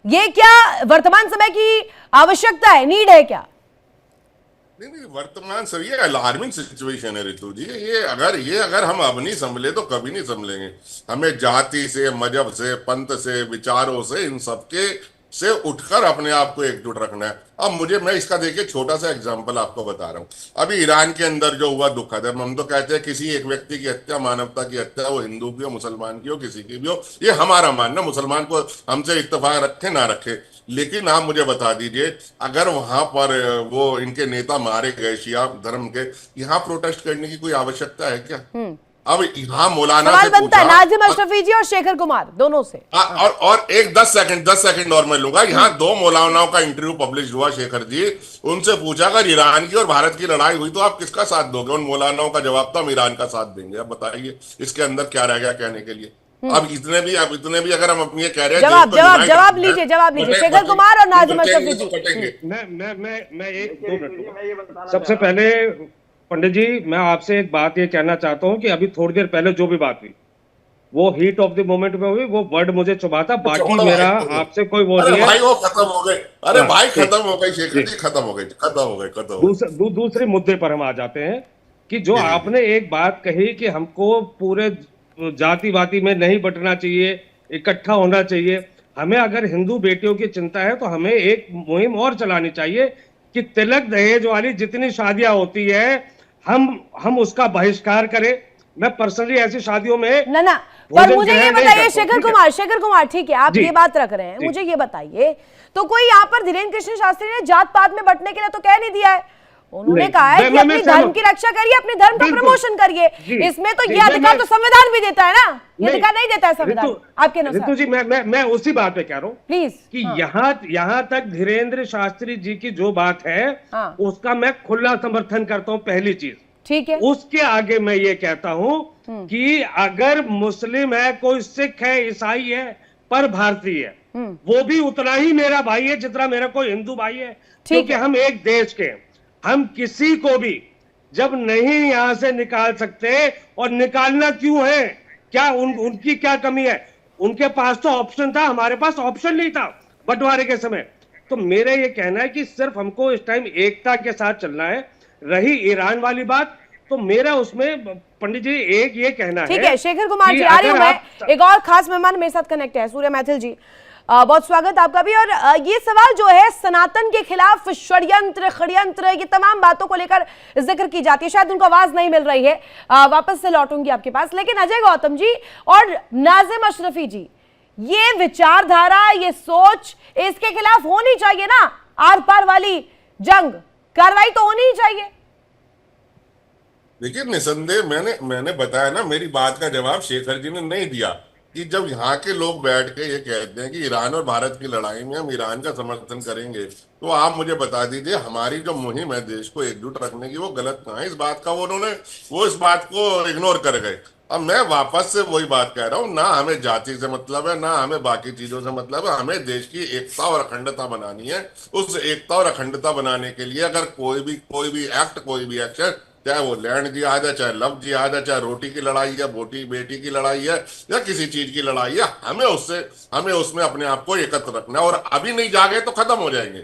ये क्या वर्तमान समय की आवश्यकता है, नीड है क्या? नहीं, वर्तमान सर ये अलार्मिंग सिचुएशन है ऋतु जी। ये अगर हम अब नहीं संभले तो कभी नहीं संभलेंगे। हमें जाति से, मजहब से, पंथ से, विचारों से, इन सबके से उठकर अपने आप को एकजुट रखना है। अब मैं इसका देखिए छोटा सा एग्जांपल आपको बता रहा हूँ। अभी ईरान के अंदर जो हुआ दुखद है। हम तो कहते हैं किसी एक व्यक्ति की हत्या, मानवता की हत्या, वो हिंदू की हो, मुसलमान की हो, किसी की भी हो, ये हमारा मानना। मुसलमान को हमसे इत्तेफाक रखे ना रखे, लेकिन आप मुझे बता दीजिए अगर वहां पर वो इनके नेता मारे गए शिया धर्म के, यहाँ प्रोटेस्ट करने की कोई आवश्यकता है क्या? अब यहाँ मौलाना सवाल बनता है नाजिम अशरफी जी और शेखर कुमार दोनों से। और एक 10 सेकंड और मैं लूंगा। यहाँ 2 मौलानाओं का इंटरव्यू पब्लिश हुआ शेखर जी। उनसे पूछा अगर ईरान की और भारत की लड़ाई हुई तो आप किसका साथ दोगे? उन मौलानाओं का जवाब था हम ईरान का साथ देंगे। अब बताइए इसके अंदर क्या रह गया कहने के लिए? अब इतने भी अगर हम अपनी कह रहे हैं जवाब लीजिए शेखर कुमार और नाजिम अशरफी जी। मैं एक 2 मिनट सबसे पहले पंडित जी मैं आपसे एक बात ये कहना चाहता हूं कि अभी थोड़ी देर पहले जो भी बात हुई वो हीट ऑफ द मोमेंट में हुई, वो वर्ड मुझे चुभा था। बाकी मेरा आपसे कोई वो नहीं है भाई, वो खत्म हो गए। अरे भाई खत्म हो गई शेखर जी, खत्म हो गए। दूसरे मुद्दे पर हम आ जाते हैं कि जो आपने एक बात कही कि हमको पूरे जातिवादी में नहीं बंटना चाहिए, इकट्ठा होना चाहिए। हमें अगर हिंदू बेटियों की चिंता है तो हमें एक मुहिम और चलानी चाहिए कि तिलक दहेज वाली जितनी शादियां होती है हम उसका बहिष्कार करें। मैं पर्सनली ऐसी शादियों में ना पर मुझे ये बताइए शेखर कुमार ठीक है आप ये बात रख रहे हैं, मुझे ये बताइए तो कोई यहाँ पर धीरेन्द्र कृष्ण शास्त्री ने जात पात में बंटने के लिए तो कह नहीं दिया है। उन्होंने कहा है कि अपने धर्म की रक्षा करिए, अपने धर्म का प्रमोशन करिए। इसमें तो ये अधिकार तो संविधान भी देता है ना, ये अधिकार नहीं देता है संविधान आपके अनुसार? जी मैं उसी बात पे कह रहा हूँ प्लीज कि यहाँ तक धीरेन्द्र शास्त्री जी की जो बात है उसका मैं खुला समर्थन करता हूँ। पहली चीज ठीक है, उसके आगे मैं ये कहता हूं कि अगर मुस्लिम है, कोई सिख है, ईसाई है, पर भारतीय है, वो भी उतना ही मेरा भाई है जितना मेरा कोई हिंदू भाई है, क्योंकि हम एक देश के हैं। हम किसी को भी जब नहीं यहां से निकाल सकते, और निकालना क्यों है, क्या उनकी क्या कमी है? उनके पास तो ऑप्शन था, हमारे पास ऑप्शन नहीं था बंटवारे के समय। तो मेरा ये कहना है कि सिर्फ हमको इस टाइम एकता के साथ चलना है। रही ईरान वाली बात, तो मेरा उसमें पंडित जी एक ये कहना है। ठीक है, शेखर कुमार जी आ रही हूं मैं। एक और खास मेहमान मेरे साथ कनेक्ट है, सूर्य मैथिल जी, बहुत स्वागत आपका भी। और ये सवाल जो है सनातन के खिलाफ षड्यंत्र ये तमाम बातों को लेकर जिक्र की जाती है, शायद उनको आवाज नहीं मिल रही है, वापस से लौटूंगी आपके पास। लेकिन अजय गौतम जी और नाजिम अशरफी जी, ये विचारधारा, ये सोच, इसके खिलाफ होनी चाहिए ना, आर पार वाली जंग, कार्रवाई तो होनी ही चाहिए। देखिए, निसंदेह मैंने बताया ना, मेरी बात का जवाब शेखर जी ने नहीं दिया कि जब यहाँ के लोग बैठ के ये कहते हैं कि ईरान और भारत की लड़ाई में हम ईरान का समर्थन करेंगे, तो आप मुझे बता दीजिए हमारी जो मुहिम है देश को एकजुट रखने की, वो गलत कहाँ है? इस बात का वो इस बात को इग्नोर कर गए। अब मैं वापस से वही बात कह रहा हूँ, ना हमें जाति से मतलब है, ना हमें बाकी चीजों से मतलब है, हमें देश की एकता और अखंडता बनानी है। उस एकता और अखंडता बनाने के लिए अगर कोई भी एक्शन, चाहे वो लैंड जिहाद है, चाहे लव जिहाद है, चाहे रोटी की लड़ाई है, बेटी की लड़ाई है, या किसी चीज की लड़ाई है, हमें उसमें अपने आप को एकत्र रखना है। और अभी नहीं जागे तो खत्म हो जाएंगे।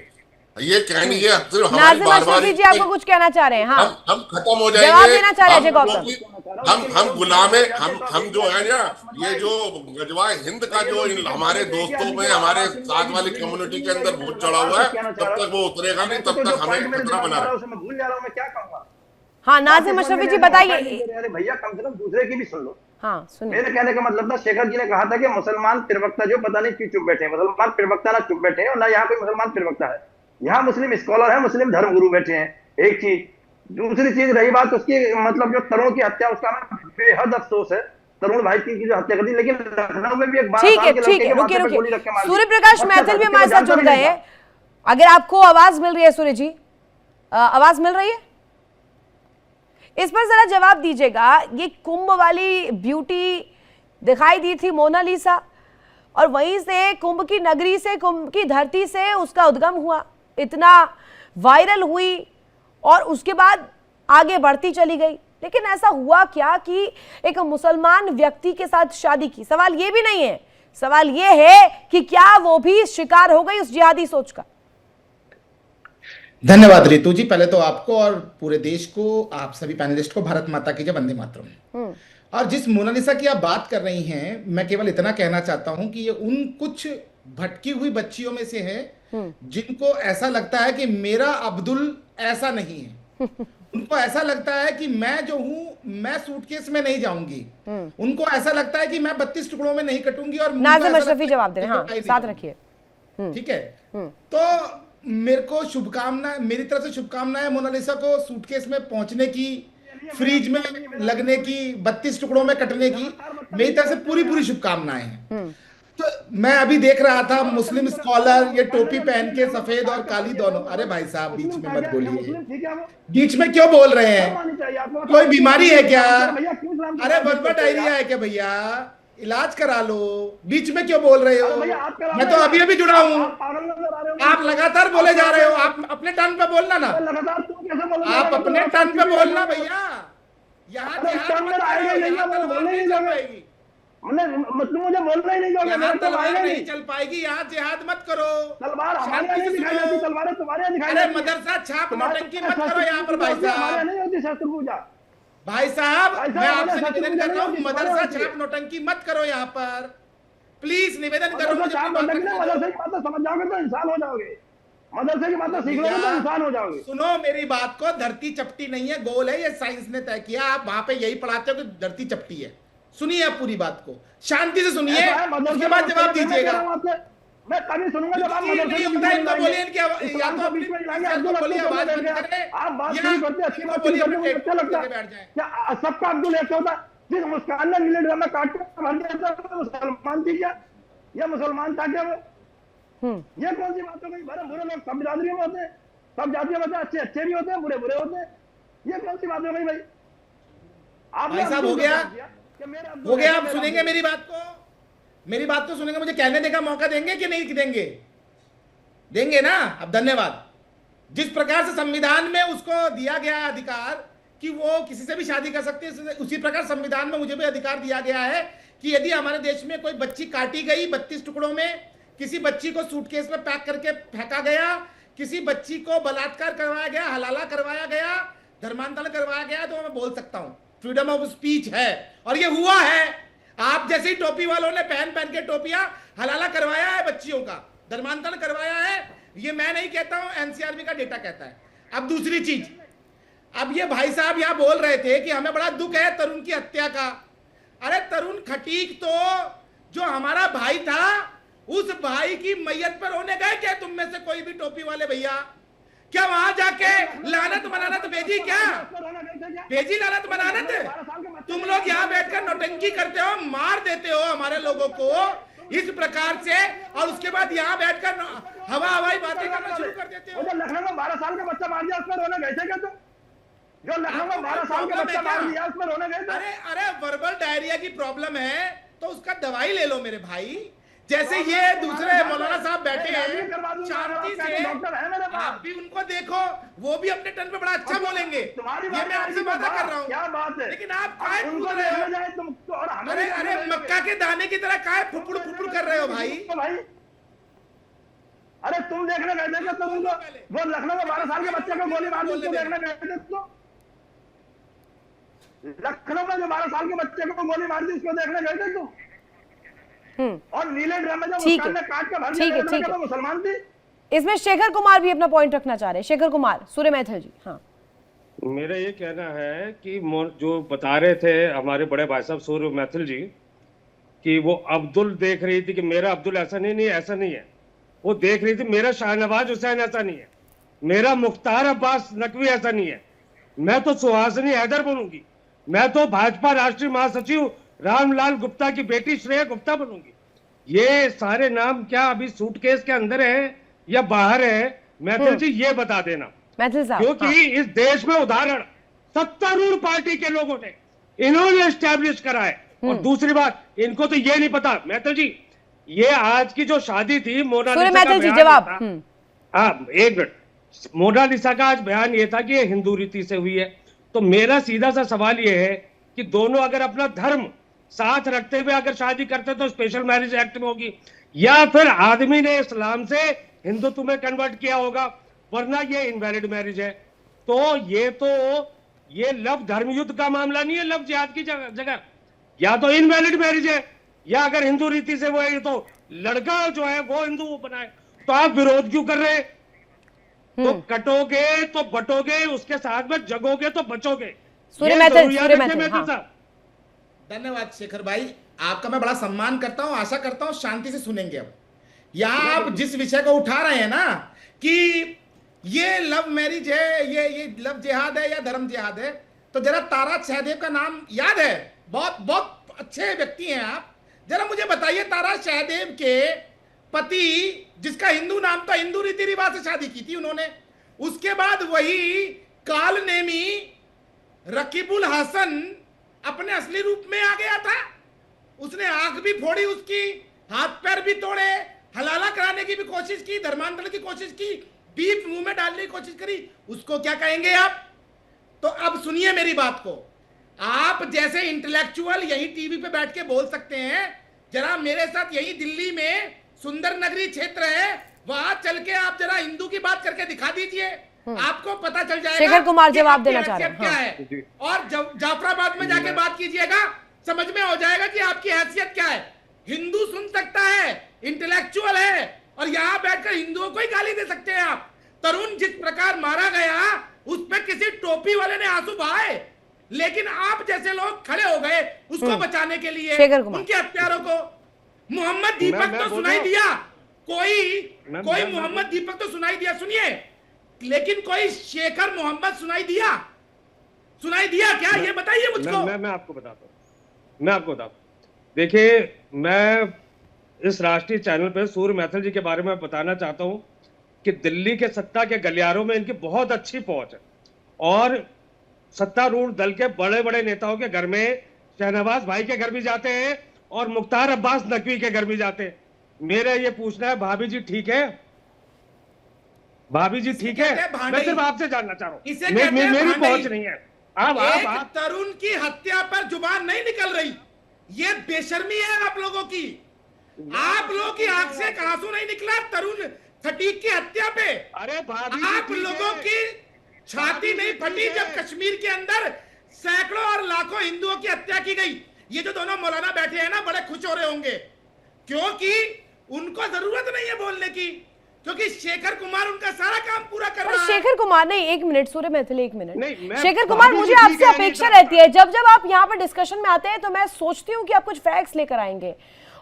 ये कहनी है सिर्फ हमारी बार-बार जी, आपको कुछ कहना चाह रहे हैं? हाँ, हम खत्म हो जाएंगे। जवाब देना चाह रहे हैं हम गुलामे, हम जो है ना, ये जो गजवा हिंद का जो हमारे दोस्तों में, हमारे साथ वाली कम्युनिटी के अंदर भूत चढ़ा हुआ है, तब तक वो उतरेगा नहीं, तब तक हमें खतरा बना रहा है। भूल जा रहा हूं मैं, क्या कहूंगा? हाँ, नाजिम अशरफी जी बताइए। अरे भैया, कम से कम दूसरे की भी सुन लो। हाँ, सुनिए। मेरे कहने का मतलब था, शेखर जी ने कहा था कि मुसलमान प्रवक्ता जो पता नहीं क्यों चुप बैठे हैं। मुसलमान प्रवक्ता ना चुप बैठे हैं, और ना यहाँ कोई मुसलमान प्रवक्ता है, यहाँ मुस्लिम स्कॉलर है, मुस्लिम धर्मगुरु बैठे हैं। एक चीज। दूसरी चीज, रही बात उसकी, मतलब जो तरुण की हत्या, उसका बेहद अफसोस है, तरुण भाई की जो हत्या कर दी। लेकिन लखनऊ में भी एक बात, ठीक है, रुकिए। सूर्य प्रकाश मैथिल भी हमारे साथ जुड़ गए हैं। अगर आपको आवाज मिल रही है सूर्य जी, आवाज मिल रही है, इस पर जरा जवाब दीजिएगा। ये कुंभ वाली ब्यूटी दिखाई दी थी मोनालिसा, और वहीं से कुंभ की नगरी से, कुंभ की धरती से उसका उद्गम हुआ, इतना वायरल हुई, और उसके बाद आगे बढ़ती चली गई। लेकिन ऐसा हुआ क्या कि एक मुसलमान व्यक्ति के साथ शादी की? सवाल ये भी नहीं है, सवाल ये है कि क्या वो भी शिकार हो गई उस जिहादी सोच का? धन्यवाद रितु जी, पहले तो आपको और पूरे देश को, आप सभी पैनलिस्ट को भारत माता की जय, वंदे मातरम। और जिस मोनालिसा की आप बात कर रही हैं, मैं केवल इतना कहना चाहता हूं कि ये उन कुछ भटकी हुई बच्चियों में से है जिनको ऐसा लगता है कि मेरा अब्दुल ऐसा नहीं है। उनको ऐसा लगता है कि मैं जो हूं, मैं सूटकेस में नहीं जाऊंगी। उनको ऐसा लगता है कि मैं 32 टुकड़ों में नहीं कटूंगी। और नाजिम अशरफी जवाब दे रहे हैं, हाँ, साथ रखिए। ठीक है, तो मेरे को शुभकामनाएं, मेरी तरफ से शुभकामनाएं मोनालिसा को सूटकेस में पहुंचने की, फ्रिज में लगने की, 32 टुकड़ों में कटने की मेरी तरफ से पूरी शुभकामनाएं हैं। तो मैं अभी देख रहा था मुस्लिम स्कॉलर ये टोपी पहन के, सफेद और काली दोनों। अरे भाई साहब, बीच में मत बोलिए। बीच में क्यों बोल रहे हैं? कोई बीमारी है क्या? अरे बदबू डायरिया है क्या भैया? इलाज करा लो, बीच में क्यों बोल रहे हो? मैं तो अभी जुड़ा हूँ, आप लगातार बोले जा रहे हो। आप अपने टर्न पे बोलना ना, आप अपने टर्न पे बोलना भैया। यहाँ नहीं चल पाएगी, यहाँ जिहाद मत करो। अरे मदरसा छाप नौटंकी मत करो यहाँ पर भाई साहब। भाई साहब, मैं आपसे निवेदन कर रहा हूँ, मदरसा छाप नौटंकी मत करो यहाँ पर, प्लीज निवेदन कर रहा हूँ। मदरसे की बात समझ जाओगे तो इंसान हो जाओगे, मदरसे की बात सीख लोगे तो इंसान हो जाओगे। सुनो मेरी बात को, धरती चपटी नहीं है, गोल है, ये साइंस ने तय किया। आप वहां पे यही पढ़ाते हो कि धरती चपटी है। सुनिए आप पूरी बात को, शांति से सुनिए, उसके बाद जवाब दीजिएगा। मैं कभी सुनूंगा जब आप बोलिए, या तो अपनी बोलिए, आवाज बंद करें, आप बात नहीं करते, अच्छी बात नहीं करते, अच्छा लगता है क्या? सबका अब्दुल एक होता, जिस मुस्कान ने मिले ड्रामा काट के भर दिया, मुसलमान थी क्या? या मुसलमान था क्या वो? ये कौन सी बात हो गई? बुरे लोग सब बिरादरी में होते हैं, सब जातियों में अच्छे भी होते हैं, बुरे होते हैं। ये कौन सी बात हो गई भाई? भाई साहब हो गया, हो गया। आप सुनेंगे मेरी बात को, मेरी बात को सुनेंगे, मुझे कहने देगा मौका देंगे कि नहीं देंगे? देंगे ना? अब धन्यवाद। जिस प्रकार से संविधान में उसको दिया गया है अधिकार कि वो किसी से भी शादी कर सकते हैं, उसी प्रकार संविधान में मुझे भी अधिकार दिया गया है कि यदि हमारे देश में कोई बच्ची काटी गई 32 टुकड़ों में, किसी बच्ची को सूटकेस में पैक करके फेंका गया, किसी बच्ची को बलात्कार करवाया गया, हलाला करवाया गया, धर्मांतरण करवाया गया, तो मैं बोल सकता हूं, फ्रीडम ऑफ स्पीच है। और ये हुआ है। आप जैसे ही टोपी वालों ने पहन पहन के टोपियां हलाला करवाया है, बच्चियों का धर्मांतरण करवाया है, ये मैं नहीं कहता हूं, एनसीआरबी का डेटा कहता है। अब दूसरी चीज, अब ये भाई साहब यहां बोल रहे थे कि हमें बड़ा दुख है तरुण की हत्या का। अरे तरुण खटीक तो जो हमारा भाई था, उस भाई की मैयत पर रोने गए क्या तुम में से कोई भी टोपी वाले भैया? क्या वहां जाके लानत मनानत भेजी? क्या भेजी लानत मनानत? तुम लोग यहाँ बैठकर नौटंकी करते हो, मार देते हो हमारे लोगों को इस प्रकार से, और उसके बाद यहाँ बैठकर हवाई बातें करना शुरू कर देते हो। जो लखनऊ में 12 साल का बच्चा मार दिया उसमें रोने गए थे क्या तुम? जो लखनऊ में 12 साल का बच्चा मार दिया उसमें रोने गए थे? अरे वर्बल डायरिया की प्रॉब्लम है तो उसका दवाई ले लो मेरे भाई। जैसे ये दूसरे मौलाना साहब बैठे हैं शांति से, आप भी उनको देखो, वो भी अपने टर्न पे बड़ा अच्छा बोलेंगे, ये मैं आपसे वादा कर रहा हूँ। क्या बात है? लेकिन आप काय कूद रहे हो? अरे मक्का के दाने की तरह काय फुफुड़ फुफुड़ कर रहे हो भाई? अरे तुम देखने गए थे तुम उनको, वो लखनऊ में 12 साल के बच्चे को गोली मार दी, उसको देखने गए थे तुम? लखनऊ में जो 12 साल के बच्चे को गोली मार दी उसको देखने गए थे तुम? और नीले ड्रम में जो मुस्कान ने काट के भर दिया तो मुसलमान थी। इसमें शेखर कुमार भी अपना पॉइंट रखना चाह रहे हैं। शेखर कुमार, सूर्य मैथिल जी। हाँ, मेरा ये कहना है कि जो बता रहे थे हमारे बड़े भाई साहब सूर्य मैथिल जी कि वो अब्दुल देख रही थी कि मेरा अब्दुल ऐसा नहीं, ऐसा नहीं है। वो देख रही थी मेरा शाहनवाज हुसैन ऐसा नहीं है, मेरा मुख्तार अब्बास नकवी ऐसा नहीं है, मैं तो सुहासिनी हैदर बनूंगी, मैं तो भाजपा राष्ट्रीय महासचिव रामलाल गुप्ता की बेटी श्रेया गुप्ता बनूंगी। ये सारे नाम क्या अभी सूटकेस के अंदर है या बाहर है? मैथिल जी ये बता देना, मैथिल साहब। क्योंकि हाँ। इस देश में उदाहरण सत्तारूढ़ पार्टी के लोगों ने इन्होंने एस्टैब्लिश करा है। और दूसरी बात, इनको तो ये नहीं पता मैथिल जी, ये आज की जो शादी थी मोनालिसा का बयान जवाब। हाँ एक मिनट, मोनालिसा का आज बयान ये था कि ये हिंदू रीति से हुई है। तो मेरा सीधा सा सवाल ये है कि दोनों अगर अपना धर्म साथ रखते हुए अगर शादी करते तो स्पेशल मैरिज एक्ट में होगी, या फिर आदमी ने इस्लाम से हिंदुत्व में कन्वर्ट किया होगा, वरना ये इनवैलिड मैरिज है। तो ये लव धर्म युद्ध का मामला नहीं है, लव जिहाद की जगह या तो इनवैलिड मैरिज है, या अगर हिंदू रीति से वो है तो लड़का जो है वो हिंदू बनाए। तो आप विरोध क्यों कर रहे हैं? तो कटोगे तो बटोगे, उसके साथ में जगोगे तो बचोगे। धन्यवाद शेखर भाई, आपका मैं बड़ा सम्मान करता हूं, आशा करता हूं शांति से सुनेंगे। अब यहाँ आप जिस विषय को उठा रहे हैं ना कि ये लव मैरिज है, ये लव जिहाद है या धर्म जिहाद है, तो जरा तारा सहदेव का नाम याद है? बहुत अच्छे व्यक्ति हैं आप। जरा मुझे बताइए, तारा सहदेव के पति जिसका हिंदू नाम था, हिंदू रीति रिवाज से शादी की थी उन्होंने, उसके बाद वही काल नेमी रकीबुल हसन अपने असली रूप में आ गया था। उसने आंख भी फोड़ी, उसकी हाथ पैर भी तोड़े, हलाला कराने की भी कोशिश की, धर्मांतरण की कोशिश की, बीफ मुंह में डालने की कोशिश करी। उसको क्या कहेंगे आप? तो अब सुनिए मेरी बात को। आप जैसे इंटेलेक्चुअल यही टीवी पे बैठ के बोल सकते हैं, जरा मेरे साथ यही दिल्ली में सुंदर नगरी क्षेत्र है, वहां चल के आप जरा हिंदू की बात करके दिखा दीजिए, आपको पता चल जाएगा। शेखर कुमार जवाब देना चाह रहे हैं। क्या है? और जाफराबाद में जाके बात कीजिएगा, समझ में हो जाएगा कि आपकी हैसियत क्या है। हिंदू सुन सकता है, इंटेलेक्चुअल है, और यहां बैठकर हिंदुओं को ही गाली दे सकते हैं आप। तरुण जिस प्रकार मारा गया, उस पर किसी टोपी वाले ने आंसू बहाए, लेकिन आप जैसे लोग खड़े हो गए उसको बचाने के लिए, उनके हत्यारों को। मोहम्मद दीपक तो सुनाई दिया, कोई मोहम्मद दीपक तो सुनाई दिया, सुनिए, लेकिन कोई शेखर मोहम्मद सुनाई दिया क्या? ये बताइए मुझको। मैं आपको बताता हूँ, देखिए, मैं इस राष्ट्रीय चैनल पे सूर्य मैथिल जी के बारे में बताना चाहता हूँ कि दिल्ली के सत्ता के गलियारों में इनकी बहुत अच्छी पहुंच है, और सत्तारूढ़ दल के बड़े बड़े नेताओं के घर में, शहनवाज भाई के घर भी जाते हैं और मुख्तार अब्बास नकवी के घर भी जाते हैं। मेरा ये पूछना है, भाभी जी ठीक है? भाभी जी ठीक है? मैं सिर्फ आपसे जानना चाह रहा हूँ, मेरी पहुंच नहीं है। आप तरुण की हत्या पर जुबान नहीं निकल रही, ये बेशर्मी है आप लोगों की। आप लोगों की आंख से एक आंसू नहीं निकला तरुण खटीक की हत्या पे। अरे भाभी, आप लोगों की छाती नहीं फटी जब कश्मीर के अंदर सैकड़ों और लाखों हिंदुओं की हत्या की गई। ये जो दोनों मौलाना बैठे हैं ना, बड़े खुश हो रहे होंगे, क्योंकि उनको जरूरत नहीं है बोलने की, क्योंकि शेखर कुमार उनका सारा काम पूरा कर रहा है। शेखर कुमार नहीं, एक मिनट सूर्य मैथिली, एक मिनट। नहीं, शेखर कुमार, मुझे आपसे अपेक्षा रहती है जब जब आप यहाँ पर डिस्कशन में आते हैं तो मैं सोचती हूँ कि आप कुछ फैक्ट्स लेकर आएंगे,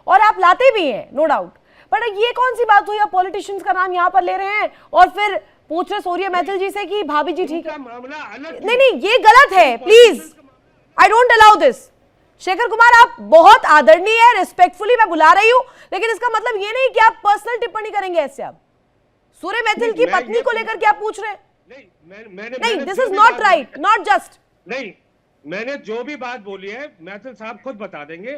और आप लाते भी हैं, नो डाउट। बट ये कौन सी बात हुई, आप पॉलिटिशियंस का नाम यहाँ पर ले रहे हैं और फिर पूछ रहे सूर्य मैथिल जी से कि भाभी जी ठीक है? नहीं नहीं, ये गलत है, please, I don't allow this. Shekhar Kumar, आप बहुत आदरणीय है, रिस्पेक्टफुली मैं बुला रही हूँ, लेकिन इसका मतलब ये नहीं कि आप पर्सनल टिप्पणी करेंगे ऐसे। आप सूर्य मैथिल की पत्नी को लेकर क्या पूछ रहे हैं? नहीं, this is not right, not just. नहीं, मैंने जो भी बात बोली है मैथिल साहब खुद बता देंगे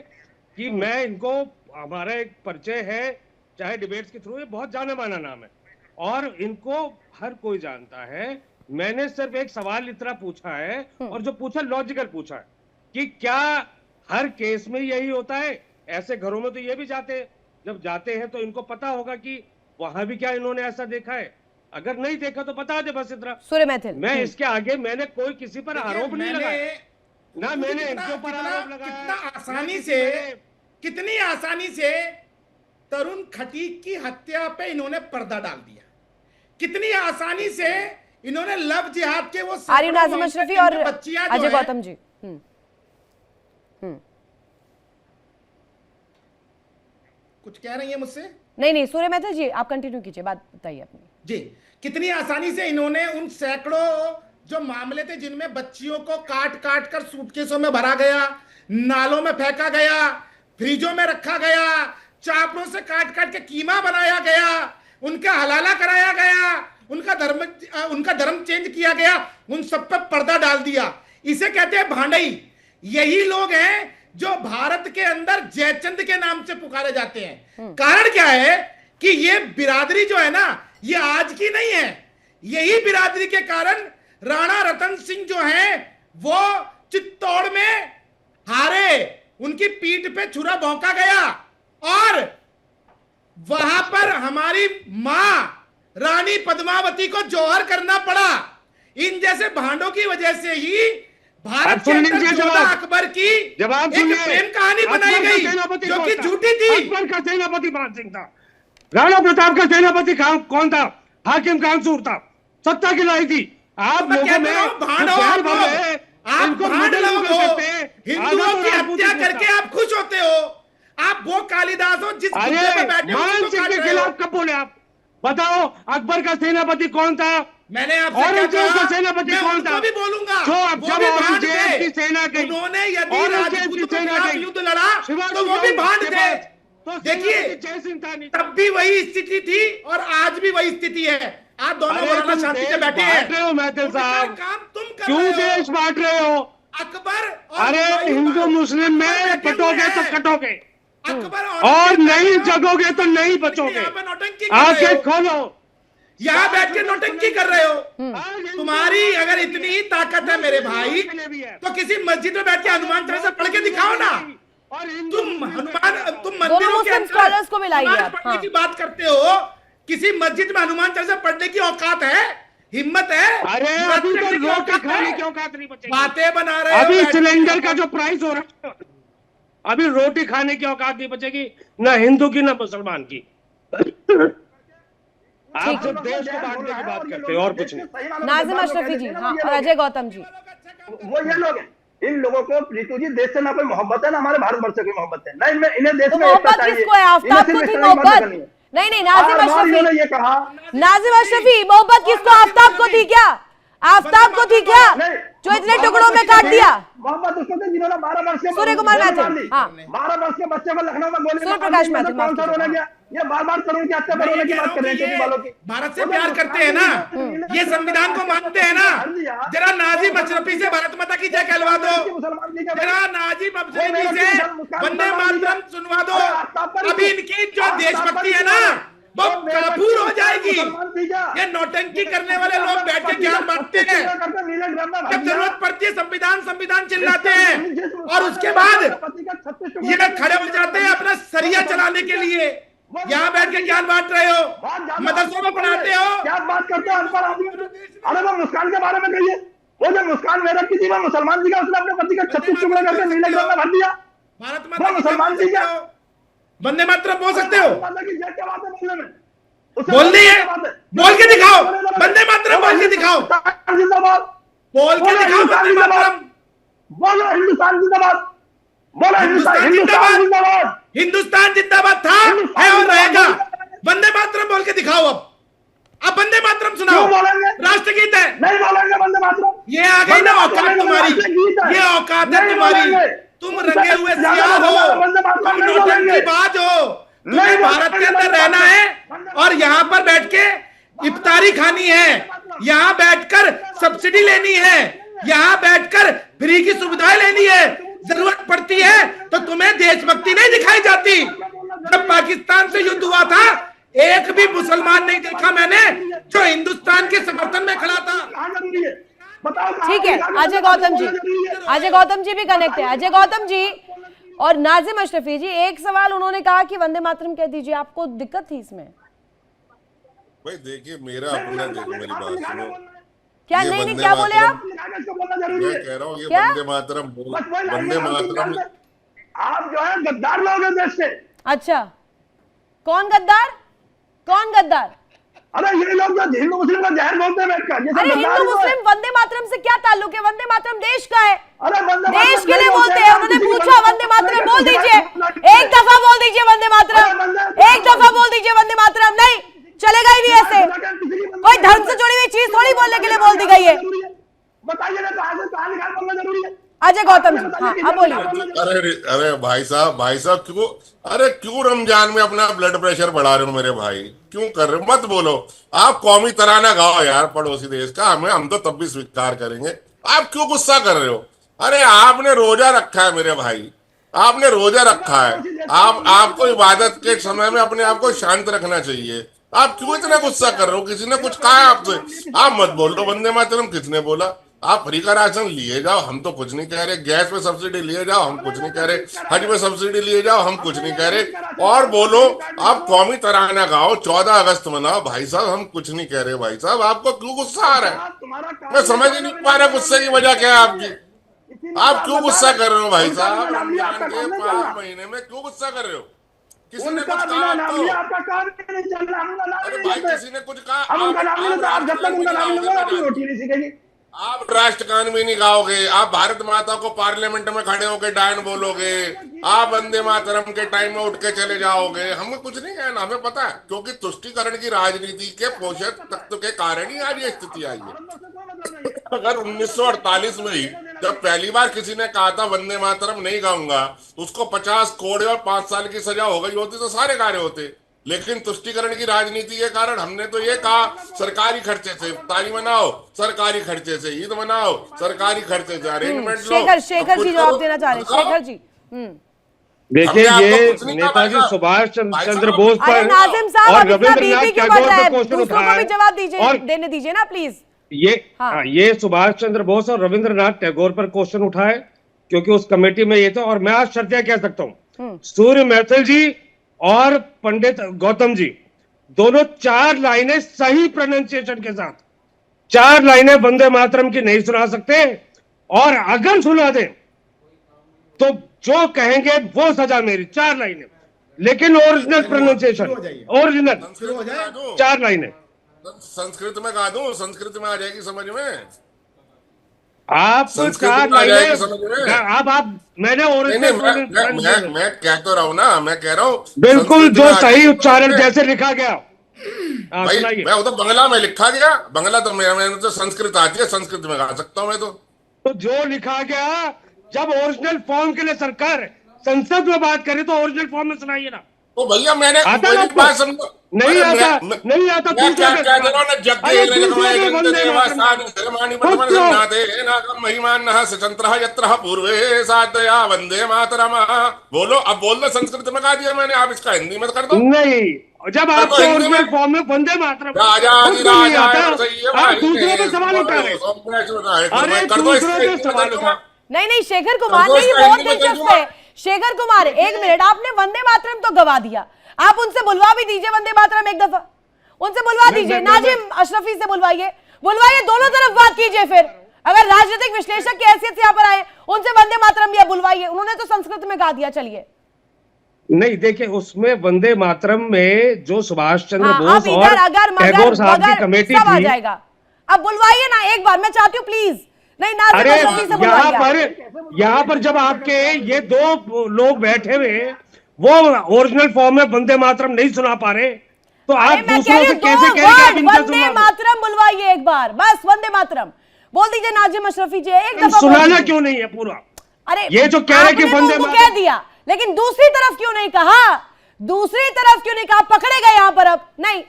कि मैं इनको, हमारा एक परिचय है चाहे डिबेट्स के थ्रू, ये बहुत जाना माना नाम है और इनको हर कोई जानता है। मैंने सिर्फ एक सवाल इतना पूछा है, और जो पूछा लॉजिकल पूछा है कि क्या हर केस में यही होता है? ऐसे घरों में तो ये भी जाते हैं, जब जाते हैं तो इनको पता होगा कि वहां भी क्या इन्होंने ऐसा देखा है। अगर नहीं देखा तो बता दे, बस इतना। सूर्य मैथिल, मैं इसके आगे मैंने कोई किसी पर आरोप नहीं लगाया ना, मैंने इनके ऊपर आरोप लगाया। कितनी आसानी से तरुण खटीक की हत्या पे इन्होंने पर्दा डाल दिया, कितनी आसानी से इन्होंने लव जिहाद के वो आर्यन नाज़िम अशरफी और अजय गौतम जी कुछ कह रही है मुझसे? नहीं नहीं, सूर्य मैथिल जी आप कंटिन्यू कीजिए, बात बताइए अपनी जी। कितनी आसानी से इन्होंने उन सैकड़ों जो मामले थे जिनमें बच्चियों को काट काट कर सूटकेसों में भरा गया, नालों में फेंका गया, फ्रीजों में रखा गया, चापड़ों से काट काट के कीमा बनाया गया, उनका हलाला कराया गया, उनका धर्म चेंज किया गया, उन सब पर पर्दा डाल दिया। इसे कहते हैं भांडई। यही लोग हैं जो भारत के अंदर जयचंद के नाम से पुकारे जाते हैं। कारण क्या है कि ये बिरादरी जो है ना, ये आज की नहीं है। यही बिरादरी के कारण राणा रतन सिंह जो हैं वो चित्तौड़ में हारे, उनकी पीठ पे छुरा भौंका गया और वहां पर हमारी मां रानी पद्मावती को जोहर करना पड़ा। इन जैसे भांडों की वजह से ही भारत के अंदर जोधा अकबर की एक प्रेम कहानी बनाई गई जो कि झूठी थी। अकबर का सेनापति मान सिंह था, राणा प्रताप का सेनापति कौन था? हाकिम कांसूर था। सत्ता की थी। आप लोगों में हिंदुओं की हत्या करके आप खुश होते हो। आप वो कालिदास हो जिस पे बैठे मान सिंह के खिलाफ कब बोले आप? बताओ, अकबर का सेनापति कौन था? मैंने आपसे क्या सेनापति कौन था? भी बोलूंगा। जो अब जब औरंगजेब की सेना गई, उन्होंने यदि राजपूतों के खिलाफ युद्ध लड़ा तो वो भी भांड थे। देखिए, तब भी वही स्थिति थी और आज भी वही स्थिति है। आप दोनों मौलाना शांति से बैठे हैं। मैथिल साहब, काम तुम कर क्यों रहे देश बांट रहे हो? अकबर अरे हिंदू मुस्लिम में कटोगे तो कटोगे, अकबर और नहीं जगोगे तो नहीं बचोगे। आंखें खोलो। यहाँ बैठ के नौटंकी कर रहे हो। तुम्हारी अगर इतनी ही ताकत है मेरे भाई, तो किसी मस्जिद में बैठ के हनुमान चालीसा पढ़ के दिखाओ ना। तुम मंदिरों के स्कॉलर्स को मिलाइए। पढ़ने की बात करते हो, किसी मस्जिद में हनुमान चालीसा पढ़ने की औकात है, हिम्मत है? अरे अभी तो रोटी खाने की औकात नहीं बचेगी। बातें बना रहे हो। अभी सिलेंडर का जो प्राइस हो रहा है, अभी रोटी खाने की औकात नहीं बचेगी, ना हिंदू की ना मुसलमान की। आप जब देश को बांटने की बात करते हो और कुछ नहीं। नाज़िम अशरफी जी और अजय गौतम जी, वो ये लोग हैं। इन लोगों को प्रीतू जी देश से ना कोई मोहब्बत है ना हमारे भारतवर्ष की मोहब्बत है ना, इन्हें देश में मोहब्बत किसको है? आफ्ताब को थी मोहब्बत? नहीं नाज़िम अशरफी, ये कहा नाज़िम अशरफी, मोहब्बत किसको? आफ्ताब को थी क्या? आफ्ताब को थी क्या? जो इतने टुकड़ों में काट दिया। मोहम्मद उसको थे जिन्होंने 12 वर्ष के सूर्यकुमार मैथिल, हाँ। 12 वर्ष के बच्चे को लखनऊ में गोली सूर्य प्रकाश मैथिल, कौन सा रोने गया? ये बार करोड़ की हत्या करने की बात कर रहे हैं वालों की। भारत से प्यार करते हैं ना, ये संविधान को मानते हैं ना। जरा नाजिम अशरफी से भारत माता की जय कहलवा दो, जरा नाजिम अशरफी से वंदे मातरम सुनवा दो। अभी इनकी जो देशभक्ति है ना वो काफूर हो जाएगी। ये नौटंकी करने वाले लोग बैठ के ज्ञान बांटते हैं, जब जरूरत पड़ती है संविधान संविधान चिल्लाते हैं और उसके बाद ये खड़े हो जाते हैं अपना सरिया चलाने के लिए। यहाँ बैठ के ज्ञान बांट रहे हो, मदरसों में पढ़ाते हो, क्या बात करते हो अनपढ़ आदमी। अरे वो मुस्कान के बारे में कहिए, वो जो मुस्कान मेरठ की थी वो मुसलमान जी का, उसने अपने पति का 36 टुकड़े करके नीले ड्रम में भर दिया। भारत वो माता मुसलमान जी क्या वंदे मातरम बोल सकते हो? बोल बोल दी है, बोल के दिखाओ वंदे मातरम, बोल के दिखाओ, बोल के दिखाओ वंदे मातरम। बोलो हिंदुस्तान जिंदाबाद, बोलो हिंदुस्तान जिंदाबाद। हिंदुस्तान जिंदाबाद था, है और रहेगा। वंदे मातरम बोल के दिखाओ। अब वंदे मातरम सुनाओ, राष्ट्रगीत है। नहीं बोलेंगे वंदे मातरम। ये आ गई ना औकात तुम्हारी, ये औकात है तुम्हारी। तुम रंगे हुए सियाह हो, तुम नौटंकी बाज हो। तुम्हें भारत के अंदर रहना है और यहाँ पर बैठ के इफ्तारी खानी है, यहाँ बैठकर सब्सिडी लेनी है, यहाँ बैठकर फ्री की सुविधाएं लेनी है। जरूरत पड़ती है तो तुम्हें देशभक्ति नहीं दिखाई जाती। जब पाकिस्तान से युद्ध हुआ था एक भी मुसलमान नहीं देखा मैंने जो हिंदुस्तान के समर्थन में खड़ा था। ठीक है, अजय गौतम जी, अजय गौतम जी भी कनेक्ट है। अजय गौतम जी और नाजिम अशरफी जी, एक सवाल उन्होंने कहा कि वंदे मातरम कह दीजिए, आपको दिक्कत थी इसमें? भाई देखिए मेरा अपना, देखो मेरी बात सुनो। क्या नहीं नहीं, क्या बोले आप? मैं कह रहा हूँ ये क्या? वंदे मातरम, वंदे मातरम। आप जो है गद्दार लोग हैं देश के। अच्छा, कौन गद्दार, कौन गद्दार? अरे ये लोग जो हिंदू मुस्लिम का जहर बोलते हैं बैठकर, अरे हिंदू मुस्लिम वंदे मातरम से क्या ताल्लुक है? वंदे मातरम देश का है, अरे देश के लिए बोलते हैं। उन्होंने पूछा वंदे मातरम बोल दीजिए, एक दफा बोल दीजिए वंदे मातरम, एक दफा बोल दीजिए वंदे मातरम। नहीं चलेगा ही नहीं ऐसे, कोई धर्म से जुड़ी हुई चीज थोड़ी बोलने के लिए बोल दी गई है। बताइए ना कहां से कहां निकाल बोलना जरूरी है? अजय गौतम जी, हाँ अब बोलिए। अरे भाई साहब क्यों, अरे क्यों रमजान में अपना ब्लड प्रेशर बढ़ा रहे हो मेरे भाई? क्यों कर रहे हो? मत बोलो। आप कौमी तराना गाओ यार पड़ोसी देश का, हम तो तब भी स्वीकार करेंगे। आप क्यों गुस्सा कर रहे हो? अरे आपने रोजा रखा है मेरे भाई, आपने रोजा रखा है। आपको इबादत के समय में अपने आप को शांत रखना चाहिए। आप क्यों इतना गुस्सा कर रहे हो? किसी ने कुछ कहा है आपसे? आप मत बोल रहे वंदे मातरम, किसने बोला? आप फ्री का राशन लिए जाओ, हम तो कुछ नहीं कह रहे। गैस पे सब्सिडी लिए जाओ, हम कुछ नहीं कह रहे। हज पे सब्सिडी लिए जाओ, हम कुछ नहीं कह रहे। और बोलो आप कौमी तराना गाओ, 14 अगस्त मनाओ। भाई साहब हम कुछ नहीं कह रहे। भाई साहब आपको क्यों गुस्सा आ रहा है? मैं समझ ही नहीं पा रहा गुस्से की वजह क्या है आपकी। आप क्यों गुस्सा कर रहे हो भाई साहब? रमजान के 5 महीने में क्यों गुस्सा कर रहे हो? किसी ने कुछ कहा आपको? अरे भाई किसी ने कुछ कहा? आप राष्ट्रगान भी नहीं गाओगे, आप भारत माता को पार्लियामेंट में खड़े होकर डायन बोलोगे, आप वंदे मातरम के टाइम में उठ के चले जाओगे। हमें कुछ नहीं कहना, हमें पता है, क्योंकि तुष्टीकरण की राजनीति के पोषक तत्व के कारण ही आज ये स्थिति आई है। अगर 1948 में ही जब पहली बार किसी ने कहा था वंदे मातरम नहीं गाऊंगा, उसको 50 कोड़े और 5 साल की सजा हो गई होती तो सारे कार्य होते। लेकिन तुष्टीकरण की राजनीति के कारण हमने तो ये कहा सरकारी खर्चे से इफ्तारी मनाओ, सरकारी खर्चे से ईद मनाओ, सरकारी खर्चे से अरेंजमेंट लो। शेखर जी जवाब देना चाह रहे हैं। शेखर जी देखिए ये नेताजी सुभाष चंद्र बोस पर नाजिम साहब और रविंद्रनाथ टैगोर पर क्वेश्चन उठाया है, जवाब दीजिए, देने दीजिए ना प्लीज। ये सुभाष चंद्र बोस और रविंद्रनाथ टैगोर पर क्वेश्चन उठाए क्योंकि उस कमेटी में ये था। और मैं आज शर्त कह सकता हूँ, सूर्य मैथिल जी और पंडित गौतम जी दोनों 4 लाइनें सही प्रोनाउंसिएशन के साथ 4 लाइनें वंदे मातरम की नहीं सुना सकते, और अगर सुना दें तो जो कहेंगे वो सजा मेरी। 4 लाइनें, लेकिन ओरिजिनल प्रोनाउंसिएशन, ओरिजिनल 4 लाइनें। संस्कृत में गा दूं, संस्कृत में आ जाएगी समझ में। आप 4 लाइनें आप मैंने ओरिजिनल मैं कह तो रहा हूँ ना, मैं कह रहा हूँ बिल्कुल जो सही उच्चारण जैसे लिखा गया। भाई मैं तो बंगला में लिखा गया, बंगला तो मैंने तो संस्कृत आती है, संस्कृत में गा सकता हूँ मैं तो। तो जो लिखा गया, जब ओरिजिनल फॉर्म के लिए सरकार संसद में बात करे तो ओरिजिनल फॉर्म में सुनाइए ना। तो भैया मैंने आता मेरी बात समझो। नहीं आता, नहीं आता। मैं क्या कह रहा हूँ ना, जग्गे महिमान स्वतंत्र यत्र पूर्वे साधया वंदे मातरम। बोलो, अब बोल दो, संस्कृत में कहा दिया मैंने, आप इसका हिंदी में कर दो। नहीं, जब आप ओरिजिनल फॉर्म में वंदे मातरम आप दूसरों पे सवाल उठा रहे। अरे दूसरों पे सवाल उठा। नहीं शेखर कुमार, नहीं बहुत दिलचस्प है। शेखर कुमार, एक मिनट, आपने वंदे मातरम तो गवा दिया, आप उनसे बुलवा भी दीजिए वंदे मातरम एक दफा, उनसे बुलवा दीजिए, नाजिम अशरफी से बुलवाइए, दोनों तरफ बात कीजिए। फिर अगर राजनीतिक विश्लेषक की हैसियत से यहाँ पर आए, उनसे वंदे मातरम भी बुलवाइए। उन्होंने तो संस्कृत में गा दिया। चलिए, नहीं देखिए, उसमें वंदे मातरम में जो सुभाष चंद्र बोस आप और टैगोर साहब की कमेटी सब आ थी, जाएगा। अब बुलवाइए ना एक बार, मैं चाहती हूँ प्लीज। नहीं, अरे यहाँ पर जब आपके ये दो लोग बैठे हुए वो ओरिजिनल फॉर्म में वंदे मातरम नहीं सुना पा रहे, तो आप दूसरों से कैसे कहेंगे? वंदे मातरम बुलवाइए एक बार, बस वंदे मातरम बोल दीजिए नाजिम अशरफी जी, एक दफा सुनाना क्यों नहीं है पूरा? अरे ये जो कह रहे कि वंदे मातरम कह दिया, लेकिन दूसरी तरफ क्यों नहीं कहा? पकड़े गए यहाँ पर? अब नहीं,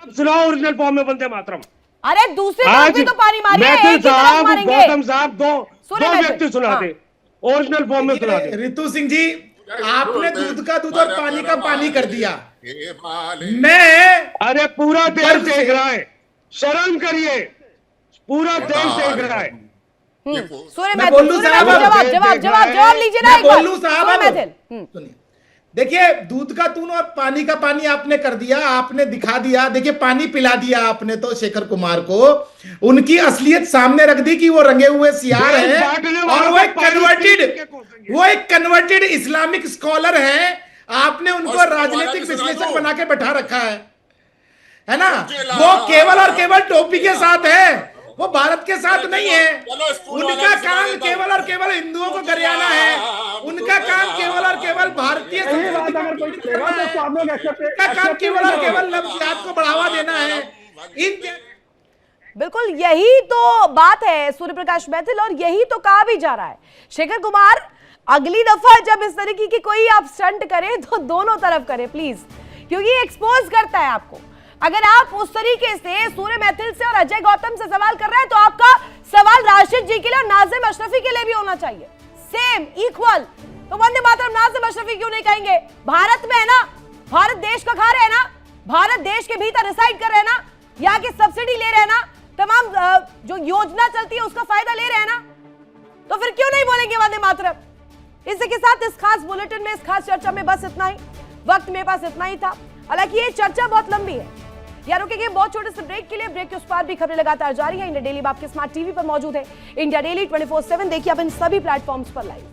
आप सुनाओ ओरिजिनल फॉर्म में वंदे मातरम। अरे दूसरी तरफ भी तो पानी मारिए, गौतम साहब दो व्यक्ति सुना दे, ओरिजिनल फॉर्म में सुना दे। रितु सिंह जी, आपने दूध का दूध और पानी का पानी कर दिया। मैं, अरे पूरा देश देख रहा है, शर्म करिए, पूरा देश देख रहा है। जवाब लीजिए ना, बोलू साहब सुनिए। देखिए, दूध का दूध और पानी का पानी आपने कर दिया, आपने दिखा दिया। देखिए, पानी पिला दिया आपने तो शेखर कुमार को, उनकी असलियत सामने रख दी कि वो रंगे हुए सियार हैं और वो एक कन्वर्टेड इस्लामिक स्कॉलर हैं। आपने उनको राजनीतिक विश्लेषक बना के बैठा रखा है ना। वो केवल और केवल टोपी के साथ है, वो भारत के साथ नहीं है। उनका काम केवल और केवल हिंदुओं को गरियाना है, उनका काम केवल और केवल भारतीय संस्कृति का काम केवल और केवल लफ्ज़ियात को बढ़ावा देना है। बिल्कुल यही तो बात है सूर्य प्रकाश मैथिल, और यही तो कहा भी जा रहा है। शेखर कुमार, अगली दफा जब इस तरीके की कोई आप स्टंट करें तो दोनों तरफ करें प्लीज, क्योंकि एक्सपोज करता है आपको। अगर आप उस तरीके से सूर्य मैथिल से और अजय गौतम से सवाल कर रहे हैं, तो आपका सवाल राशिद जी के लिए और नाजिम अशरफी के लिए भी होना चाहिए, सेम इक्वल। तो वंदे मातरम नाजिम अशरफी क्यों नहीं कहेंगे? भारत में है ना, भारत देश का खा रहे हैं ना, भारत देश के भीतर रिसाइड कर रहे हैं ना, यहाँ की सब्सिडी ले रहे हैं ना, तमाम जो योजना चलती है उसका फायदा ले रहे हैं ना, तो फिर क्यों नहीं बोलेंगे वंदे मातरम? इसी के साथ इस खास बुलेटिन में, इस खास चर्चा में बस इतना ही। वक्त मेरे पास इतना ही था, हालांकि ये चर्चा बहुत लंबी है। यार रुकेंगे बहुत छोटे से ब्रेक के लिए। ब्रेक के उस पार भी खबरें लगातार जारी है। इंडिया डेली आपके स्मार्ट टीवी पर मौजूद है। इंडिया डेली 24/7 देखिए अब इन सभी प्लेटफॉर्म्स पर लाइव।